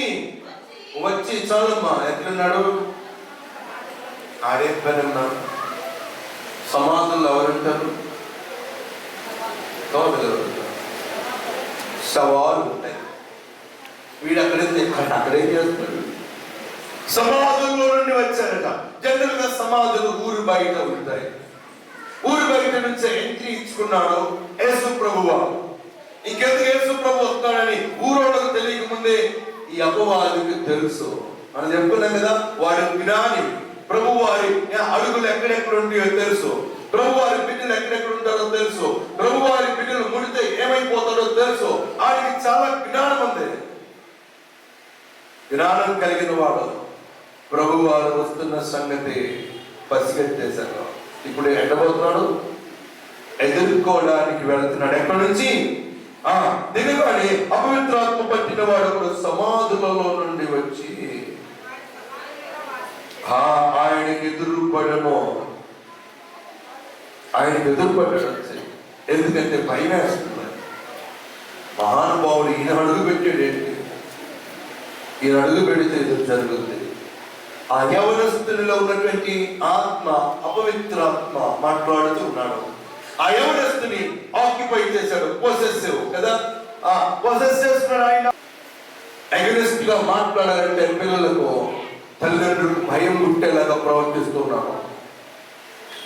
వచ్చి, చాలమ్మా ఎక్కడున్నాడు? ఆడే పని ఉన్నాడు. సమాధుల్లో ఎవరుంటారు? శవాలు ఉంటాయి. వీడు అక్కడేం చేస్తాడు? అక్కడేం చేస్తాడు? సమాధుల్లో నుండి వచ్చారట. జనరల్ గా సమాధులు ఊరు బయట ఉంటాయి. ఊరు బయట నుంచి ఎంట్రీ ఇచ్చుకున్నాడు యేసు ప్రభువు. ఇంకెందుకు యేసు ప్రభు వస్తాడని ఊరోళ్ళకు తెలియక ముందే ఈ అపవాదికి తెలుసు. మనం చెప్పుకున్నాం కదా, వాడి జ్ఞాని. ప్రభు వారి అడుగులు ఎక్కడెక్కడ ఉంటాయో తెలుసు. ప్రభు వారి బిడ్డలు ఎక్కడెక్కడ ఉంటారో తెలుసు. ప్రభు వారి బిడ్డలు ముడితే ఏమైపోతాడో తెలుసు. ఆయనకి చాలా జ్ఞానం ఉంది. జ్ఞానం కలిగిన వాడు ప్రభు వారు వస్తున్న సంగతి పసిగట్టేశారు. ఇప్పుడు ఎక్కబోతున్నాడు, ఎదుర్కోవడానికి వెళుతున్నాడు. ఎక్కడి నుంచి? దిగగానే అపవిత్రాత్మ పట్టిన వాడు ఒకడు సమాధులలో నుండి వచ్చి ఆయనకి ఎదురుపడను. ఆయనకి ఎదురుపడ్డాడు. ఎందుకంటే భయం వేస్తుంది. మహానుభావుడు ఈయన అడుగు పెట్టాడేంటి? ఈయన అడుగు పెడితే ఎదురు జరుగుతుంది. ఆ యవనస్తునిలో ఉన్నటువంటి ఆత్మ, అపవిత్రాత్మ మాట్లాడుతూ ఉన్నాడు. ఆ యవనస్తుని ఆక్యుపై చేశాడు. పొసెసివ్ కదా, పొసెసివ్ ఆయన అగెనిస్ట్ గా మాట్లాడాలంటే పిల్లలకు, తల్లిదండ్రులకు భయం పుట్టేలాగా ప్రవర్తిస్తున్నాడు.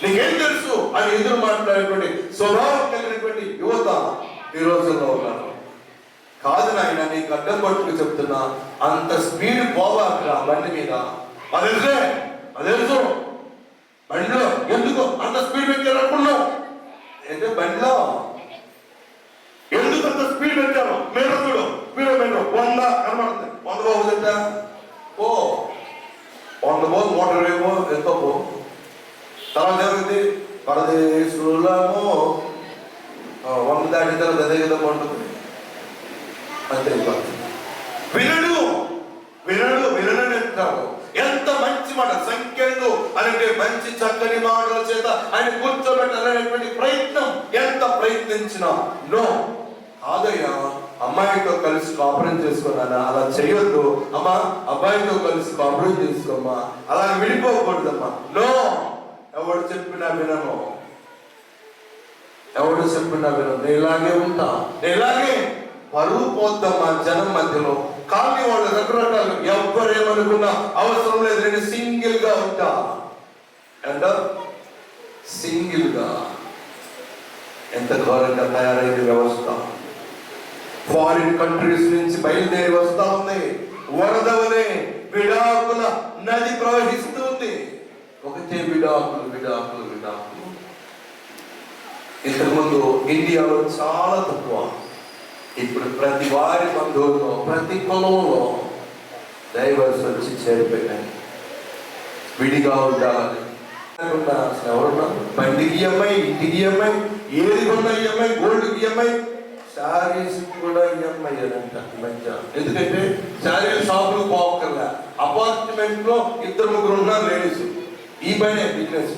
నీకేం తెలుసు అని ఎదురు మాట్లాడేటువంటి స్వభావం కలిగినటువంటి యువత ఈ రోజుల్లో ఉన్నారు. కాదు నాయన, నీకు అడ్డం పట్టుకు చెప్తున్నా, అంత స్పీడ్ పోవాక బండి మీద. అది తెలుసు బండిలో ఎందుకు అంత స్పీడ్ పెట్టారు అనుకున్నావు? అంటే బండిలో ఎందుకు అంత స్పీడ్ పెట్టారు? మీరు చూడు, స్పీడ్ పెట్టారు 100 కనబడుతుంది. 100 పోతుందా? ఓ 100 పో, 120 పో, ఎంతో పో. తర్వాత ఏమైంది? పరదేశులము 100 దాటిన తర్వాత అదే విధంగా ఉంటుంది. అంతే. వినడు అంటారు. ఎంత మంచి మాట, సంఖ్యలు అంటే మంచి చక్కని మాటల చేత ఆయన కూర్చోబెట్టాలనేటువంటి ప్రయత్నం ఎంత ప్రయత్నించినా నో. కాదయ్యా, అమ్మాయితో కలిసి కాపురం చేసుకున్నానా, అలా చేయొద్దు అమ్మా. అబ్బాయితో కలిసి కాపురం చేసుకోమ్మా, అలా విడిపోకూడదమ్మా. నో. ఎవడు చెప్పినా వినను. నేను ఇలాగే ఉంటా, నేను ఇలాగే. పరువు పోద్దమ్మా జనం మధ్యలో. కానీ వాళ్ళు రకరకాలు, ఎవ్వరేమనుకున్నా అవసరం లేదు, నేను సింగిల్ గా ఉంటా. అండ్ సింగిల్ గా ఎంత ఘోరంగా తయారైంది వ్యవస్థ. ఫారిన్ కంట్రీస్ నుంచి బయలుదేరి వస్తా ఉంది. వరదవనే విడాకుల నది ప్రవహిస్తూ ఉంది. ఒకటే విడాకులు. ఇంతకుముందు ఇండియాలో చాలా తక్కువ. ఇప్పుడు ప్రతి వారి బంధువుల్లో, ప్రతి కులంలో డైవర్స్ వచ్చి చేరిపోయినాయి. విడిగా ఉండాలని ఎవరున్నా, బండికి ఈఎంఐ, ఇంటికి ఈఎంఐ, ఏది కొన్నా ఈఎంఐ, గోల్డ్కి ఈఎంఐ, శారీస్ కూడా ఈఎంఐ అంట మధ్య. ఎందుకంటే శారీ షాపులు పోకర్లా. అపార్ట్మెంట్ లో 2-3 ఉన్నారు లేడీస్. ఈ పైన బిజినెస్.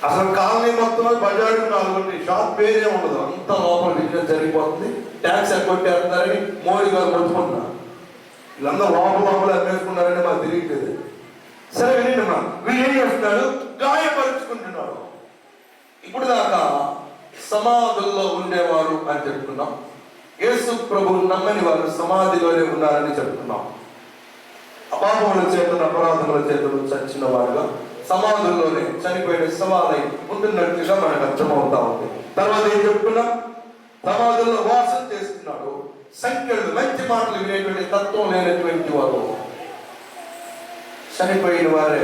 అసలు కాలనీ మొత్తం బజార్ 4 షాప్ పేరే ఉండదు. అంత లోపల బిజినెస్ జరిగిపోతుంది. ట్యాక్స్ ఎక్కొట్టేస్తారని మోడీ గారు పట్టుకుంటున్నారు. వీళ్ళందరూ లోపల అమ్మేసుకున్నారని మాకు తెలియట్లేదు. సరే వినండి, వీళ్ళు ఏం చేస్తున్నారు? గాయపరుచుకుంటున్నాడు. ఇప్పుడు దాకా సమాధుల్లో ఉండేవారు అని చెప్తున్నాం. యేసు ప్రభువు నమ్మని వారు సమాధిలోనే ఉన్నారని చెప్తున్నాం. అపాపముల చేతులు, అపరాధముల చేతులు చచ్చిన వారుగా సమాధుల్లోనే చనిపోయిన శవాలై ఉంటున్నట్టుగా మనకు అర్థమవుతా ఉంది. తర్వాత ఏం చెప్పుకున్నాం? సమాధుల్లో వాసం చేస్తున్నాడు. సంఖ్యలు, మంచి మాటలు వినేటువంటి తత్వం లేనటువంటి వారు, చనిపోయిన వారే,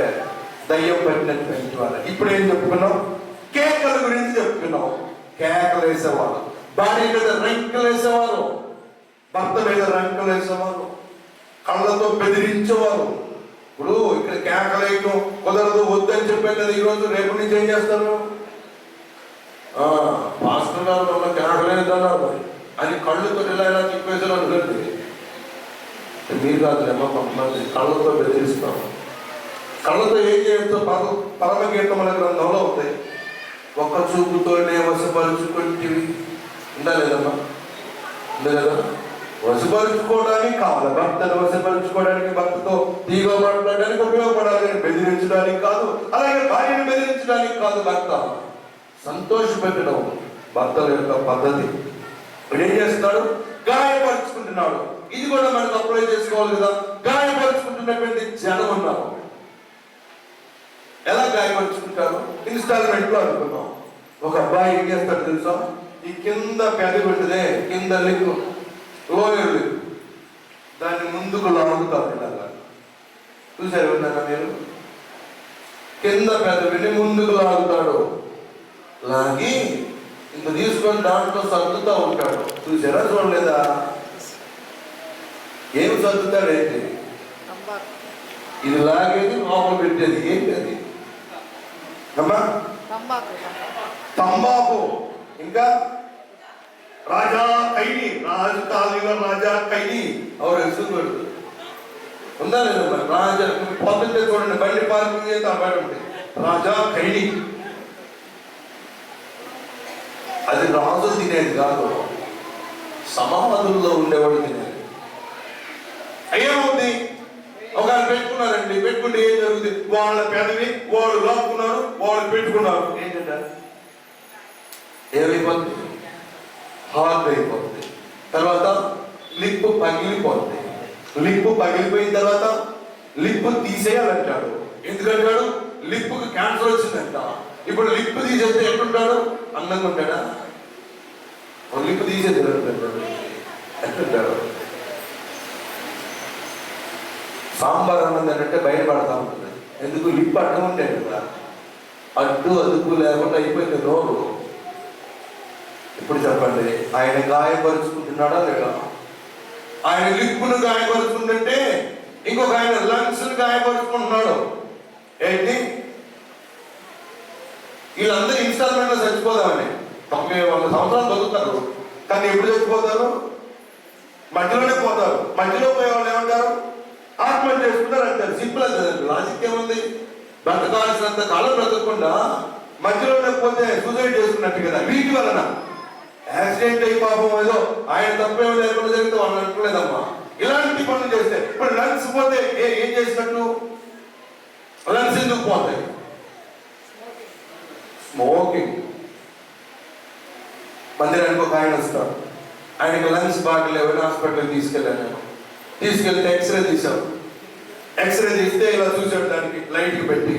దయ్యం పట్టినటువంటి వారే. ఇప్పుడు ఏం చెప్పుకున్నాం? కేకల గురించి చెప్పుకున్నాం. కేకలు వేసేవారు, భార్య మీద రంకెలు వేసేవారు, భర్త మీద రంకెలు వేసేవారు, కళ్ళతో బెదిరించేవారు. ఇప్పుడు ఇక్కడ కేకలేయటం కుదరదు, వద్దని చెప్పాను కదా ఈరోజు. రేపు నుంచి ఏం చేస్తారు? పాస్టర్ గారు ఉన్న కేకలేదన్నారు అని కళ్ళుతో ఇలా చెప్పేసారు అనుకోండి. మీరు కాదులేమో కొంతమంది కళ్ళతో బెదిరిస్తాం. కళ్ళతో ఏం చేయొచ్చో పరమగీతముల గ్రంథంలో ఉంది. ఒక్క చూపుతోనే వశపరుచుకుంటేవి ఉందా లేదమ్మా? ఉంది కదా. వశపరుచుకోవడానికి కావాలి, భర్తను వశపరుచుకోవడానికి, భర్తతో తీగ మాట్లాడడానికి ఉపయోగపడాలి, కానీ బెదిరించడానికి కాదు. అలాగే భార్యను బెదిరించడానికి కాదు. భర్త సంతోషపెట్టడం భర్తల యొక్క పద్ధతి. ఇప్పుడు ఏం చేస్తున్నాడు? గాయపరుచుకుంటున్నాడు. ఇది కూడా మనకు అప్లై చేసుకోవాలి కదా. గాయపరుచుకుంటున్నటువంటి జనం ఉన్నారు. ఎలా గాయపరుచుకుంటారు? ఇన్స్టాల్మెంట్ లో అనుకున్నాం. ఒక అబ్బాయి ఏం చేస్తాడు తెలుసా? ఈ కింద పెదవి ఉంటుందే, కింద లిప్, లోయర్ లిప్, దాన్ని ముందుకు లాగుతారు. ఇలాగా చూసారు విన్నారా మీరు? కింద పెదవిని ముందుకు లాగుతాడు. లాగి ఇంక తీసుకొని దాంట్లో సర్దుతూ ఉంటాడు. చూసారా? చూడలేదా? ఏం సర్దుతాడు? ఏంటి ఇది? లాగేది లోపల పెట్టేది ఏంటి అది? అమ్మా తంబాకు. ఇంకా రాజా ఖైనీ, రాజా ఖైనీ అవరు ఎసుకుడు ఉందా లేదా? రాజా పొద్దున్నే చూడండి, బండి పార్కింగ్ చేస్తే ఆ బయట ఉంటుంది రాజా ఖైనీ. అది రాజు తినేది కాదు, సమాధుల్లో ఉండేవాడు తినేది. ఏమవుతుంది? ఒకవేళ పెట్టుకున్నారండి, పెట్టుకుంటే ఏం జరుగుతుంది? వాళ్ళ పెదవి వాళ్ళు లాక్కున్నారు, వాళ్ళు పెట్టుకున్నారు. ఏంటంటారు? ఏమైపోతుంది? హార్డ్ అయిపోతుంది. తర్వాత లిప్ పగిలిపోతుంది. లిప్ పగిలిపోయిన తర్వాత లిప్ తీసేయాలంటాడు. ఎందుకంటాడు? లిప్కి క్యాన్సర్ వచ్చిందంట. ఇప్పుడు లిప్ తీసేస్తే ఎట్లుంటాడు? అందంగా ఉంటాడా? లిప్ తీసేది ఎట్లుంటాడు? సాంబార్ అన్నది అంటే బయటపడతా ఉంటుంది. ఎందుకు? లిప్ అడ్డం ఉంటాయి కదా, అడ్డు అదుపు లేకుండా అయిపోయింది నోరు. ఇప్పుడు చెప్పండి, ఆయన గాయపరుచుకుంటున్నాడా లేదా? ఆయన లిప్పును గాయపరుచుకుంటుంటే ఇంకొక ఆయన లంగ్స్ గాయపరుచుకుంటున్నాడు. ఏంటి? వీళ్ళందరూ ఇన్స్టాల్మెంట్ లో చచ్చిపోదామని 90-100 సంవత్సరాలు బతుకుతారు, కానీ ఎప్పుడు చచ్చిపోతారు? మధ్యలోనే పోతారు. మధ్యలో పోయే వాళ్ళు ఏమంటారు? ఆత్మహత్య చేసుకుంటారు అంటారు. సింపుల్ అది. లాజిక్ ఏముంది? బ్రతకాల్సినంత కాలం బ్రతకకుండా మధ్యలోనే పోతే సూసైడ్ చేసుకున్నట్టు కదా. వీటి వలన యాక్సిడెంట్ అయ్యి పాపం ఏదో ఆయన తప్పేమో లేకుండా జరిగితే వాళ్ళు అనుకోలేదమ్మా. ఇలాంటి పనులు చేస్తే ఇప్పుడు లంగ్స్ పోతే ఏం చేసినట్టు? లంగ్స్ ఎందుకు పోతాయి? స్మోకింగ్. మందిరానికి ఒక ఆయన వస్తాడు, ఆయనకి లంగ్స్ బాగలేవని హాస్పిటల్కి తీసుకెళ్ళాను నేను. తీసుకెళ్తే ఎక్స్రే తీసాం. ఎక్స్రే తీస్తే ఇలా చూసాడు, దానికి లైట్కి పెట్టి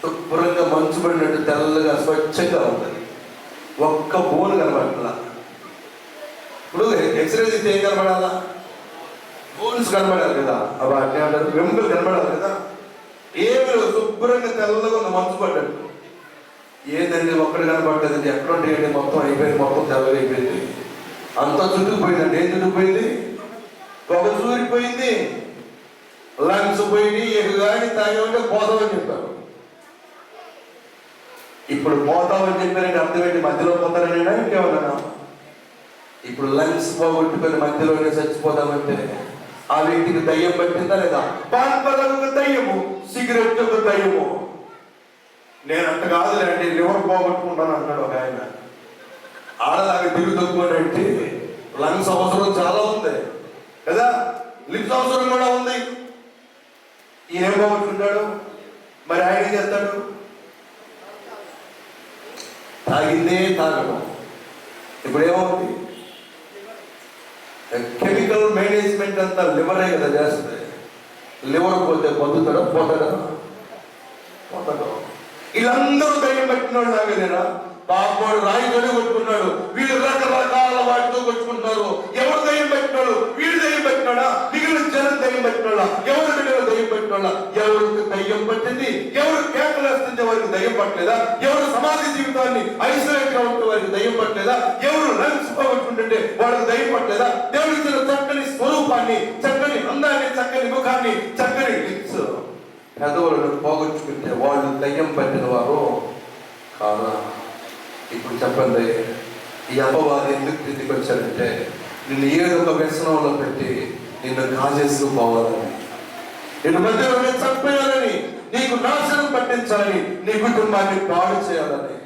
శుభ్రంగా మంచు పడినట్టు తెల్లగా స్వచ్ఛంగా ఉంటుంది. ఒక్క బోన్ కనబడాల. ఇప్పుడు ఎక్స్రే తీస్తే ఏం కనబడాలా? బోన్స్ కనబడాలి కదా, వాటిని అంటారు వెంపులు కనబడాలి కదా. ఏమి శుభ్రంగా తెల్లగా ఉన్న మంచు పడ్డట్టు. ఏదండి ఒక్కటి కనబడ్డది? ఎక్కడ ఉంటాయండి? మొత్తం అయిపోయింది, మొత్తం తెల్లగా అయిపోయింది, అంతా చుట్టుకుపోయిందండి. ఏం చుట్టుకుపోయింది? ఒక సూరిపోయింది, లంగ్స్ పోయింది. ఎగుగాని తాగేమంటే పోతామని చెప్పారు. ఇప్పుడు పోతామని చెప్పారంటే అర్థం ఏంటి? మధ్యలో పోతారనేనా ఇంకేమన్నా? ఇప్పుడు లంగ్స్ పోగొట్టుకొని మధ్యలోనే చచ్చిపోతామంటే ఆ వ్యక్తికి దయ్యం పట్టిందా లేదా? పాన్పర్లకు ఒక దయ్యము, సిగరెట్ ఒక దయ్యము. నేను అంత కాదులేండి, లివర్ పోగొట్టుకుంటాను అంటాడు ఒక ఆయన. ఆడలాగా తిరుగుతుంటే లంగ్స్ అవసరం చాలా ఉంది కదా, లిప్స్ అవసరం కూడా ఉంది. ఈయన ఏం పోగొట్టుకుంటాడు? మరి ఆయన ఏం చేస్తాడు? తాగిందే తాగడం. ఇప్పుడు ఏమవుతుంది? కెమికల్ మేనేజ్మెంట్ అంతా లివరే కదా చేస్తుంది. లివర్ పోతే పొందుతాడా? పోతాడా? పోతాడు. వీళ్ళందరూ దయ్యం పెట్టిన వాళ్ళు లాగలేరా? పాపడు రాయితోనే కొట్టుకున్నాడు, వీళ్ళు రకరకాల వాటితో కొట్టుకుంటున్నారు. ఎవరు దయ్యం పెట్టినాడు? వీడు దయ్యం పెట్టినాడా? మిగిలిన జనం దయ్యం పెట్టినాడా? ఎవరు బిడ్డలు దయ్యం పెట్టినాడా? ఎవరికి దయ్యం పట్టింది? ఎవరు కేకలేస్తుంటే వారికి దయ్యం పట్టలేదా? ఎవరు సమాధి జీవితాన్ని ఐసోలేట్ గా ఉంటే వారికి దయ్యం పట్టలేదా? ఎవరు లంగ్స్ పోగొట్టుకుంటుంటే వాళ్ళకి దయ్యం పట్టలేదా? దేవుడు ఇచ్చిన చక్కని స్వరూపాన్ని, చక్కని అందాన్ని, చక్కని ముఖాన్ని, చక్కని లిప్స్, పెదవులను పోగొట్టుకుంటే వాళ్ళు దయ్యం పట్టిన వారు కాదా? ఇప్పుడు చెప్పండి, ఈ అపవాది ఎందుకు కిందికి వచ్చాడంటే నిన్ను ఏదో ఒక వ్యసనంలో పెట్టి నిన్ను కాజేసుకుపోవాలని, నిన్ను మధ్యలోనే చంపేయాలని, నీకు నాశనం పట్టించాలని, నీ కుటుంబాన్ని పాడు చేయాలని.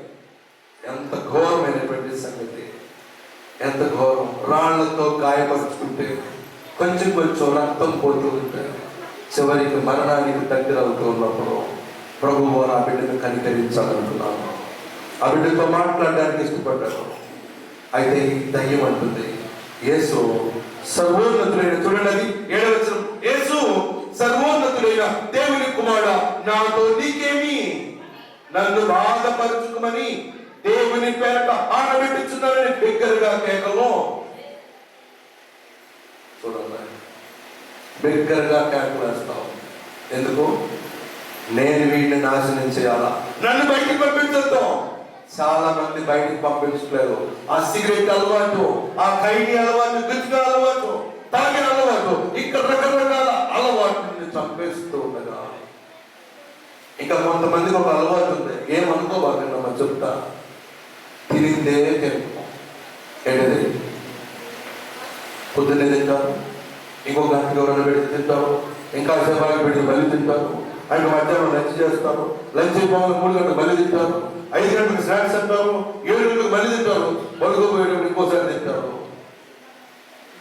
ఎంత ఘోరమైనటువంటి సంగతి, ఎంత ఘోరం. రాళ్లతో గాయపరుచుకుంటే కొంచెం కొంచెం రక్తం పోతూ ఉంటే చివరికి మరణానికి దగ్గర అవుతూ ఉన్నప్పుడు ప్రభువు ఆ బిడ్డను కనికరించాలనుకున్నాను. ఆ బిడ్డతో మాట్లాడడానికి ఇష్టపడ్డాను. అయితే ఈ దయ్యం అంటుంది, యేసు సర్వోన్నతుడైన, చూడండి అది 7వ వచనం, యేసు సర్వోన్నతుడైన దేవుని కుమారుడా, నాతో నీకేమి, నన్ను బాధపరచుకోమని దేవుని పేరట ఆనబెట్టుచున్నారని బిగ్గరగా కేకలో, చూడండి బిగ్గరగా కేకలు వేస్తాం. ఎందుకు? నేను వీడిని నాశనం చేయాలా, నన్ను బయటికి పంపించొద్దు. చాలా మంది బయటికి పంపించలేదు. ఆ సిగరెట్ అలవాటు, ఆ ఖైదీ అలవాటు, గుజ్జు అలవాటు, తాగే అలవాటు, ఇక్కడ రకరకాల అలవాటు చంపేస్తూ ఉండగా, ఇంకా కొంతమందికి ఒక అలవాటు ఉంది. ఏమనుకోబాకండి చెప్తా, తినిందే తింటాం. ఏంటది? పొద్దున్నే తింటారు, ఇంకో గంటకి ఎవరైనా పెడితే తింటారు, ఇంకా సేపటికి పెడితే మళ్ళీ తింటారు, ఆయన మధ్యాహ్నం లంచ్ చేస్తారు, లంచ్ అయిపోవాలి 3 గంటలకు మళ్ళీ తింటారు, 5 గంటలకు స్నాక్స్ అంటారు, 7 గంటలకు మళ్ళీ తింటారు, పడుకోపోయేటప్పుడు ఇంకోసారి తింటారు.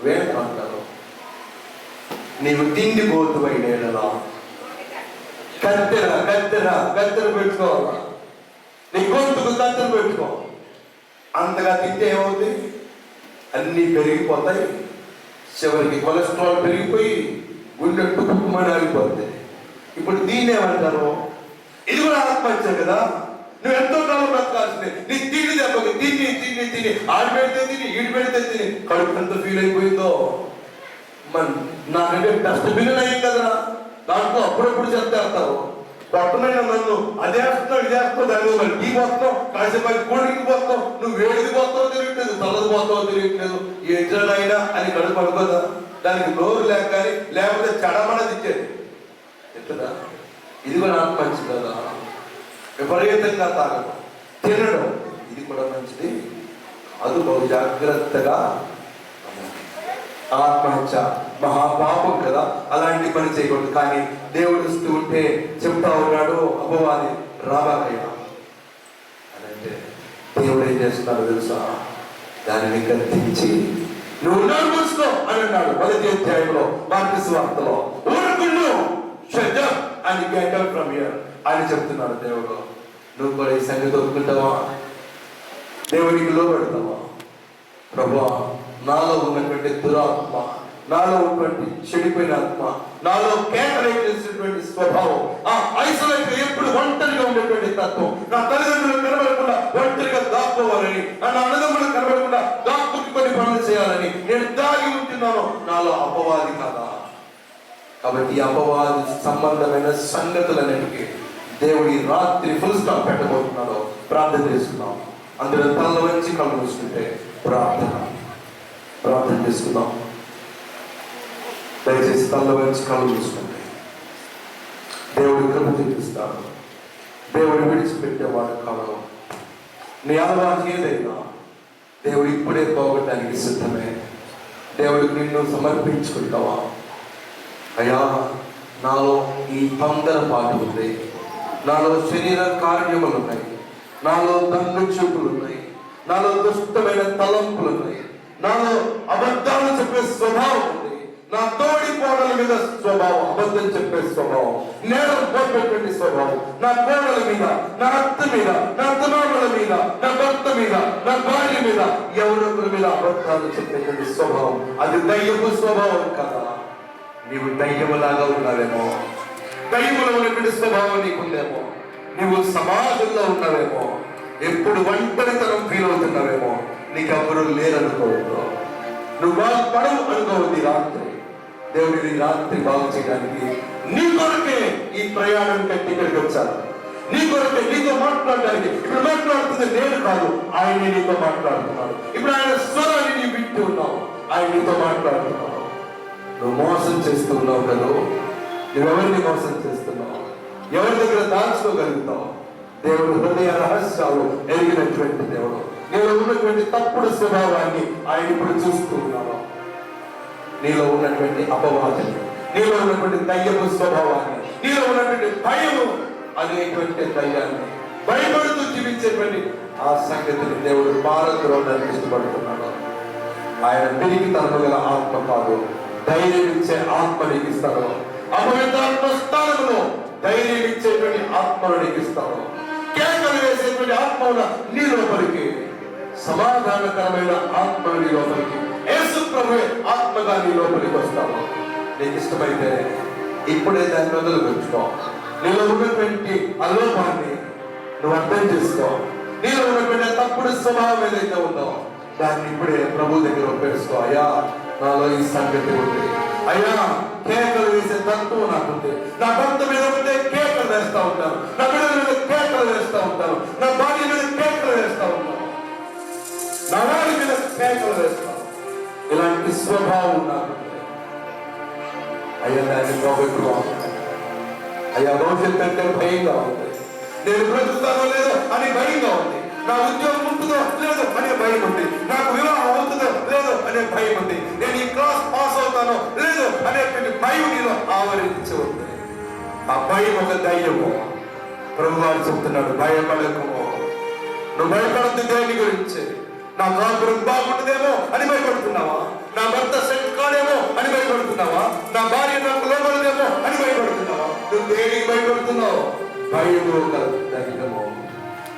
వేంటారు. నీవు తిండి పోతు అయినా కత్తెర కత్తెర కత్తెర పెట్టుకోవాలా, నీ గొంతుకు కత్తెర పెట్టుకో. అంతగా తింటే ఏమవుతుంది? అన్నీ పెరిగిపోతాయి. చివరికి కొలెస్ట్రాల్ పెరిగిపోయి గుండె టుక్కుమని ఆగిపోతుంది. ఇప్పుడు దీన్ని ఏమంటారు? ఇది కూడా ఆత్మహత్య కదా. నువ్వు ఎంతో కాలం బ్రతకాల్సిందే. నీ తిండి దెబ్బకి తిని తిని తిని, ఆడి పెడితే తిని, ఈడి పెడితే తిని కడుపు ఎంత ఫీల్ అయిపోయిందో. నాకంటే డస్ట్బిన్ అయ్యింది కదరా, దాంట్లో అప్పుడప్పుడు చెప్తారు. పట్టణమైన నన్ను అదే వేస్తున్నావు, ఇది వేస్తున్నావు, దాని మరి టీ పోతున్నావు, కాసేపు కూడికి పోతున్నావు, నువ్వు వేడికి పోతావో తెలియట్లేదు, తలది పోతావో తెలియట్లేదు. ఏంటైనా అని కడుపు అనుకోదా? దానికి నోరు లేక కానీ, లేకపోతే చెడమనది ఇచ్చేది ఎట్లా. ఇది కూడా నాకు మంచిది కదా. విపరీతంగా తాగడం, తినడం, ఇది కూడా మంచిది. అది బహు జాగ్రత్తగా. ఆత్మహత్య మహాపాపం కదా, అలాంటి పని చేయకూడదు. కానీ దేవుడు ఇస్తూ ఉంటే చెప్తా ఉన్నాడు, అపవాది రాబాకయ్యా అని అంటే దేవుడు ఏం చేస్తున్నాడు తెలుసా? దానిని గద్దించి నువ్వు నోరు మూసుకో అని అన్నాడు. 1వ అధ్యాయంలో మార్కు సువార్తలో, ఊరుకుండు అని గెట్ అవుట్ ఫ్రమ్ హియర్ అని చెప్తున్నాడు దేవుడు. నువ్వు కూడా ఈ సంగతి ఒప్పుకుంటావా? దేవునికి లోబడతావా? ప్రభువా, నాలో ఉన్నటువంటి దురాత్మ, నాలో ఉన్నటువంటి చెడిపోయిన ఆత్మ, నాలో కేకలేసినటువంటి స్వభావం, ఆ ఐసోలేట్ ఎప్పుడు ఒంటరిగా ఉండేటువంటి తత్వం, నా తల్లిదండ్రులు కనబడకుండా ఒంటరిగా దాక్కోవాలని, నా అన్నదమ్ములు కనబడకుండా దాక్కుని కొన్ని పనులు చేయాలని నేను దాగి ఉంటున్నాను. నాలో అపవాది కాదా? కాబట్టి ఈ అపవాది సంబంధమైన సంగతులన్నిటికీ దేవుడి రాత్రి ఫుల్ స్టాప్ పెట్టబోతున్నాడు. ప్రార్థన చేసుకుందాం. అందులో తల వంచి కళ్ళు మూసుకుంటే ప్రార్థన చేసుకుందాం. దయచేసి తల వంచి కళ్ళు మూసుకుంటే దేవుడి కృప చూపిస్తాడు. దేవుడు విడిచిపెట్టేవాడు కాదు. నీ అలవాటు ఏదైనా దేవుడు ఇప్పుడే పోగొట్టడానికి సిద్ధమే. దేవుడికి నిన్ను సమర్పించుకుంటావా? అయ్యా, నాలో ఈ తొందరపాటు ఉంది, నాలో శరీర కార్యములు ఉన్నాయి, నాలో దండు చూపులు ఉన్నాయి, నాలో దుష్టమైన తలంపులు ఉన్నాయి, నాలో అబద్ధాలు చెప్పే స్వభావం ఉంది, నా తోడి కోడల మీద స్వభావం, అబద్ధం చెప్పే స్వభావం, నేరం పోయేటువంటి స్వభావం, నా కోడల మీద, నా అత్త మీద, నా అత్తమామల మీద, నా భర్త మీద, నా భార్య మీద, ఎవరొకరి మీద అబద్ధాలు చెప్పేటువంటి స్వభావం. అది దయ్యపు స్వభావం కదా. నీవు దయ్యములాగా ఉన్నావేమో, దయ్యములో ఉన్నటువంటి స్వభావం నీకుందేమో, నీవు సమాజంలో ఉన్నావేమో, ఎప్పుడు ఒంటరితనం ఫీల్ అవుతున్నావేమో, నీకు ఎవరు లేరనుకోవద్దు, నువ్వు బాగుపడవు అనుకోవద్దు. రాత్రి దేవుడిని రాత్రి బాగు చేయడానికి నీ కొరకే ఈ ప్రయాణం కట్టి ఇక్కడికి వచ్చాను. నీ కొరకే, నీతో మాట్లాడడానికి. ఇప్పుడు మాట్లాడుతుంది నేను కాదు, ఆయన నీతో మాట్లాడుతున్నాడు. ఇప్పుడు ఆయన స్వరాన్ని నీ వింటూ ఉన్నావు, ఆయన నీతో మాట్లాడుతున్నావు. నువ్వు మోసం చేస్తూ ఉన్నావు కదా, నువ్వెవరిని మోసం చేస్తున్నావు? ఎవరి దగ్గర దాచుకోగలుగుతావు? దేవుడు హృదయ రహస్యాలు ఎరిగినటువంటి దేవుడు. నీలో ఉన్నటువంటి తప్పుడు స్వభావాన్ని ఆయన ఇప్పుడు చూస్తూ ఉన్నావు. నీలో ఉన్నటువంటి అపవాదం, నీలో ఉన్నటువంటి దయ్యపు స్వభావాన్ని, నీలో ఉన్నటువంటి భయము అనేటువంటి దయ్యాన్ని, భయపడుతూ జీవించేటువంటి ఆ సంగతిని దేవుడు పారద్రోడానికి ఇష్టపడుతున్నాడు. ఆయన తిరిగి తనము గల ఆత్మ కాదు, ధైర్యం ఇచ్చే ఆత్మ నీకు ఇస్తాడు. అపవిత్రాత్మ స్థానంలో ధైర్యం ఇచ్చేటువంటి ఆత్మను నీకు ఇస్తాడు. కేకలు వేసేటువంటి ఆత్మను నీ లోపలికి, సమాధానకరమైన ఆత్మను నీ లోపలికి, యేసు ప్రభువే ఆత్మగా నీ లోపలికి వస్తావు. నీకు ఇష్టమైతే ఇప్పుడే దాన్ని వదిలిపెట్టుకో. నీలో ఉన్నటువంటి అలోపాన్ని నువ్వు అర్థం చేసుకో. నీలో ఉన్నటువంటి తప్పుడు స్వభావం ఏదైతే ఉందో దాన్ని ఇప్పుడే ప్రభు దగ్గర ఒప్పేసుకో. అయ్యా, నాలో ఈ సంగతి ఉంది. అయ్యా, కేకలు వేసే తత్వం నాకుంది. నా భర్త మీద ఉంటే కేకలు వేస్తా ఉంటాను, నా బిడ్డల మీద కేకలు వేస్తా ఉంటాను, నా భార్య మీద కేకలు వేస్తా ఉంటాను, నా వారి మీద కేకలు వేస్తాను. ఇలాంటి స్వభావం నాకుంది. అయ్యా, దాన్ని పోగొట్టుకోవాలి. అయ్యా, భవిష్యత్తు అంటే భయంగా ఉంది. నేను బ్రతుకుతానో లేదో అని భయంగా ఉంది. నా ఉద్యోగం ఉంటుందో లేదో అనే భయం ఉంది. నాకు వివాహం అవుతుందో లేదో అనే భయం ఉంది. నేను ఈ క్లాస్ పాస్ అవుతానో లేదో అనేటువంటి భయం నీలో ఆవరించి ఉంది. ఆ భయం ఒక ధైర్యము. ప్రభు వారు చెప్తున్నాడు, భయపడకము. నువ్వు భయపడద్దు దేని గురించి. నా కాపురం బాగుంటుందేమో అని భయపడుతున్నావా? నా భర్త సెట్ కాడేమో అని భయపడుతున్నావా? నా భార్య నాకు లోపడదేమో అని భయపడుతున్నావా? నువ్వు దేనికి భయపడుతున్నావు? భయము ఒక ధైర్యము.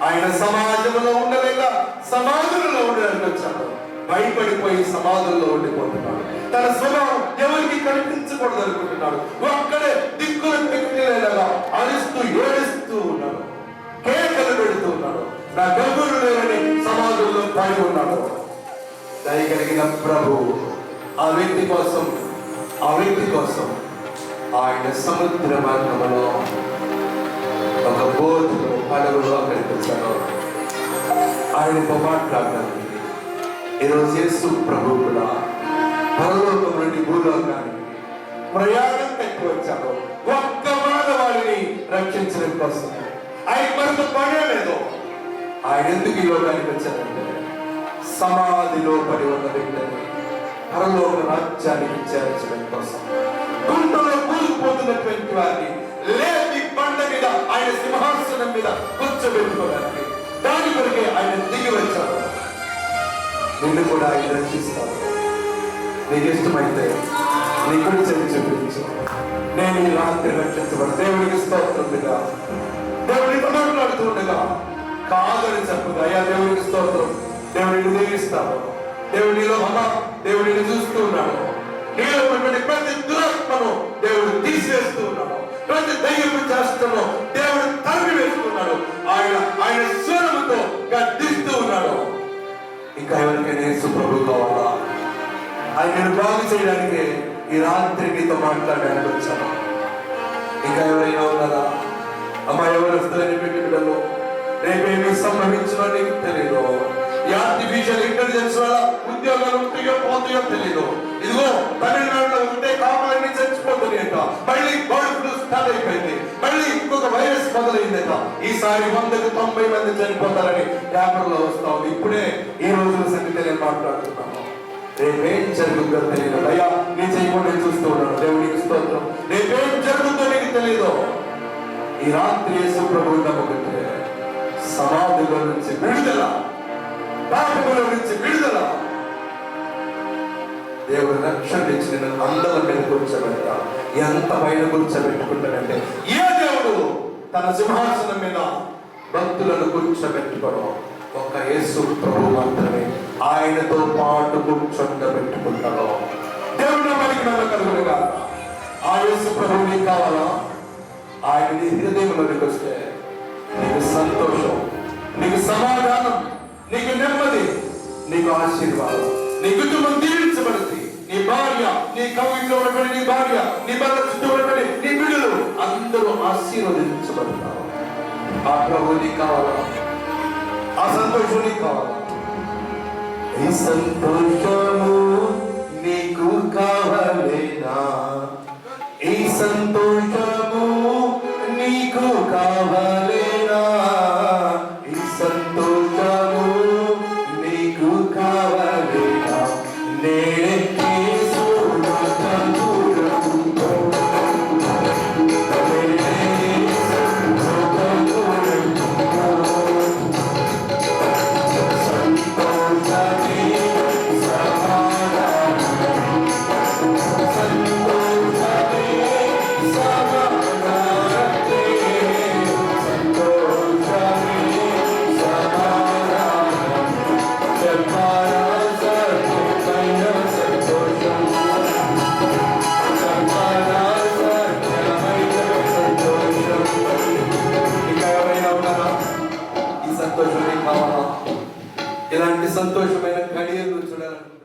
ఆయన సమాజంలో ఉండలేక సమాధులలో ఉండడానికి వచ్చాడు. భయపడిపోయి సమాధుల్లో ఉండిపోతున్నాడు. తన స్వభావం ఎవరికి కనిపించకూడదు అనుకుంటున్నాడు. ఒక్కడే దిక్కులు పెట్టలేదా అరుస్తూ ఏడుస్తూ ఉన్నాడు, కేకలు పెడుతూ ఉన్నాడు. నా గర్భులు లేవని సమాధుల్లో పడి ఉన్నాడు. దయగలిగిన ప్రభు ఆ వ్యక్తి కోసం ఆయన సముద్ర మార్గంలో ఒక బోధులు పడవలో అక్కడికి వచ్చారు. ఆయనతో మాట్లాడడానికి ఈరోజు యేసు ప్రభు కూడా పరలోకం నుండి భూలోకానికి ప్రయాణం కట్టి వచ్చాడు. ఒక్క మానవాళిని రక్షించడం కోసం. ఆయన మరొక పడే లేదు. ఆయన ఎందుకు ఈ లోకానికి వచ్చారంటే సమాధిలో పడి ఉన్న వ్యక్తిని పరలోక రాజ్యానికి చేర్చడం కోసం. గుంటలో కూలిపోతున్నటువంటి వారిని లేపి బండ మీద ఆయన సింహాసనం మీద కూర్చోబెట్టుకోవడానికి, దాని కొరకే ఆయన దిగి వచ్చారు. నిన్ను కూడా ఆయన రక్షిస్తాడు. నీకు ఇష్టమైతే నీ గుడి చెవి చూపించు. నేను ఈ రాత్రి రక్షించబడి దేవుడికి స్తోత్రంగా, దేవుడితో మాట్లాడుతుండగా కాదని చెప్పగా, అయ్యా దేవుడికి స్తోత్రం, దేవుడిని దీవిస్తాడు. దేవుడిలో దేవుడిని చూస్తూ ఉన్నాడు. నీలో ఉన్నటువంటి ప్రతి దురాత్మను దేవుడు తీసివేస్తూ ఉన్నాడు. ప్రతి దయ్యపు చేష్టను దేవుడు తరిమి వేస్తున్నాడు. ఆయన స్వరముతో గద్దిస్తూ ఉన్నాడు. ఇంకా ఎవరికైనా యేసు ప్రభు కావాలా? ఆయనను బాగు చేయడానికి ఈ రాత్రి నీతో మాట్లాడడానికి వచ్చాను. ఇంకా ఎవరైనా ఉన్నారా? అమ్మా, ఎవరు వస్తారని పెట్టి బిడ్డలు రేపేమి సంభవించినో నీకు తెలియదు. ఈ ఆర్టిఫిషియల్ ఇంటెలిజెన్స్ వల్ల ఉద్యోగాలు ఉంటాయో పోతాయో తెలియదు. ఇదిగో తమిళనాడులో ఉంటే కాపాలని చచ్చిపోతుంది అంట. మళ్ళీ బర్డ్ ఫ్లూ స్టార్ట్ అయిపోయింది. మళ్ళీ ఇంకొక వైరస్ మొదలైందట. ఈసారి 190 మంది చనిపోతారని పేపర్లో వస్తా ఉంది. ఇప్పుడే ఈ రోజుల సంగతి నేను మాట్లాడుతున్నాను. రేపేం జరుగుతుందో తెలియదు. అయ్యా, నీ చేయకుండా చూస్తూ ఉన్నాడు. దేవుడికి స్తోత్రం. రేపేం జరుగుతుందో నీకు తెలియదు. ఈ రాత్రి యేసు ప్రభువు నమ్ముకుంటే సమాధిలో నుంచి విడుదల, పాపముల నుంచి విడుదల, దేవుడు రక్షణ ఇచ్చి నేను అందల మీద కూర్చోబెడతా. ఎంత పైన కూర్చోబెట్టుకుంటానంటే ఏ దేవుడు తన సింహాసనం మీద భక్తులను కూర్చోబెట్టుకోవడం ఒక్క యేసు ప్రభు మాత్రమే ఆయనతో పాటు కూర్చోబెట్టుకుంటాడు. దేవుడు మనకి నమ్మకలుగునుగా. ఆ యేసు ప్రభు నీకు కావాలా? ఆయన నీ హృదయంలోనికి వస్తే నీకు సంతోషం, నీకు సమాధానం, నీకు నెమ్మది, నీకు ఆశీర్వాదం, నీ కుటుంబం దీవించబడుతుంది. నీ భార్య, నీ కవిలో ఉన్నటువంటి నీ భార్య, నీ భర్త చుట్టూ ఉన్నటువంటి నీ బిడ్డలు అందరూ ఆశీర్వదించబడతారు. ఆ ప్రభు నీకు కావాలా? ఆ సంతోషం నీకు కావాలా? ఈ సంతోషము నీకు కావాలేనా? ఈ సంతోషము నీకు కావాలేనా? ఈ సంతోషము నీకు కావాలేనా? Sama ఇలాంటి సంతోషమైన ఘడియలు చూడాలని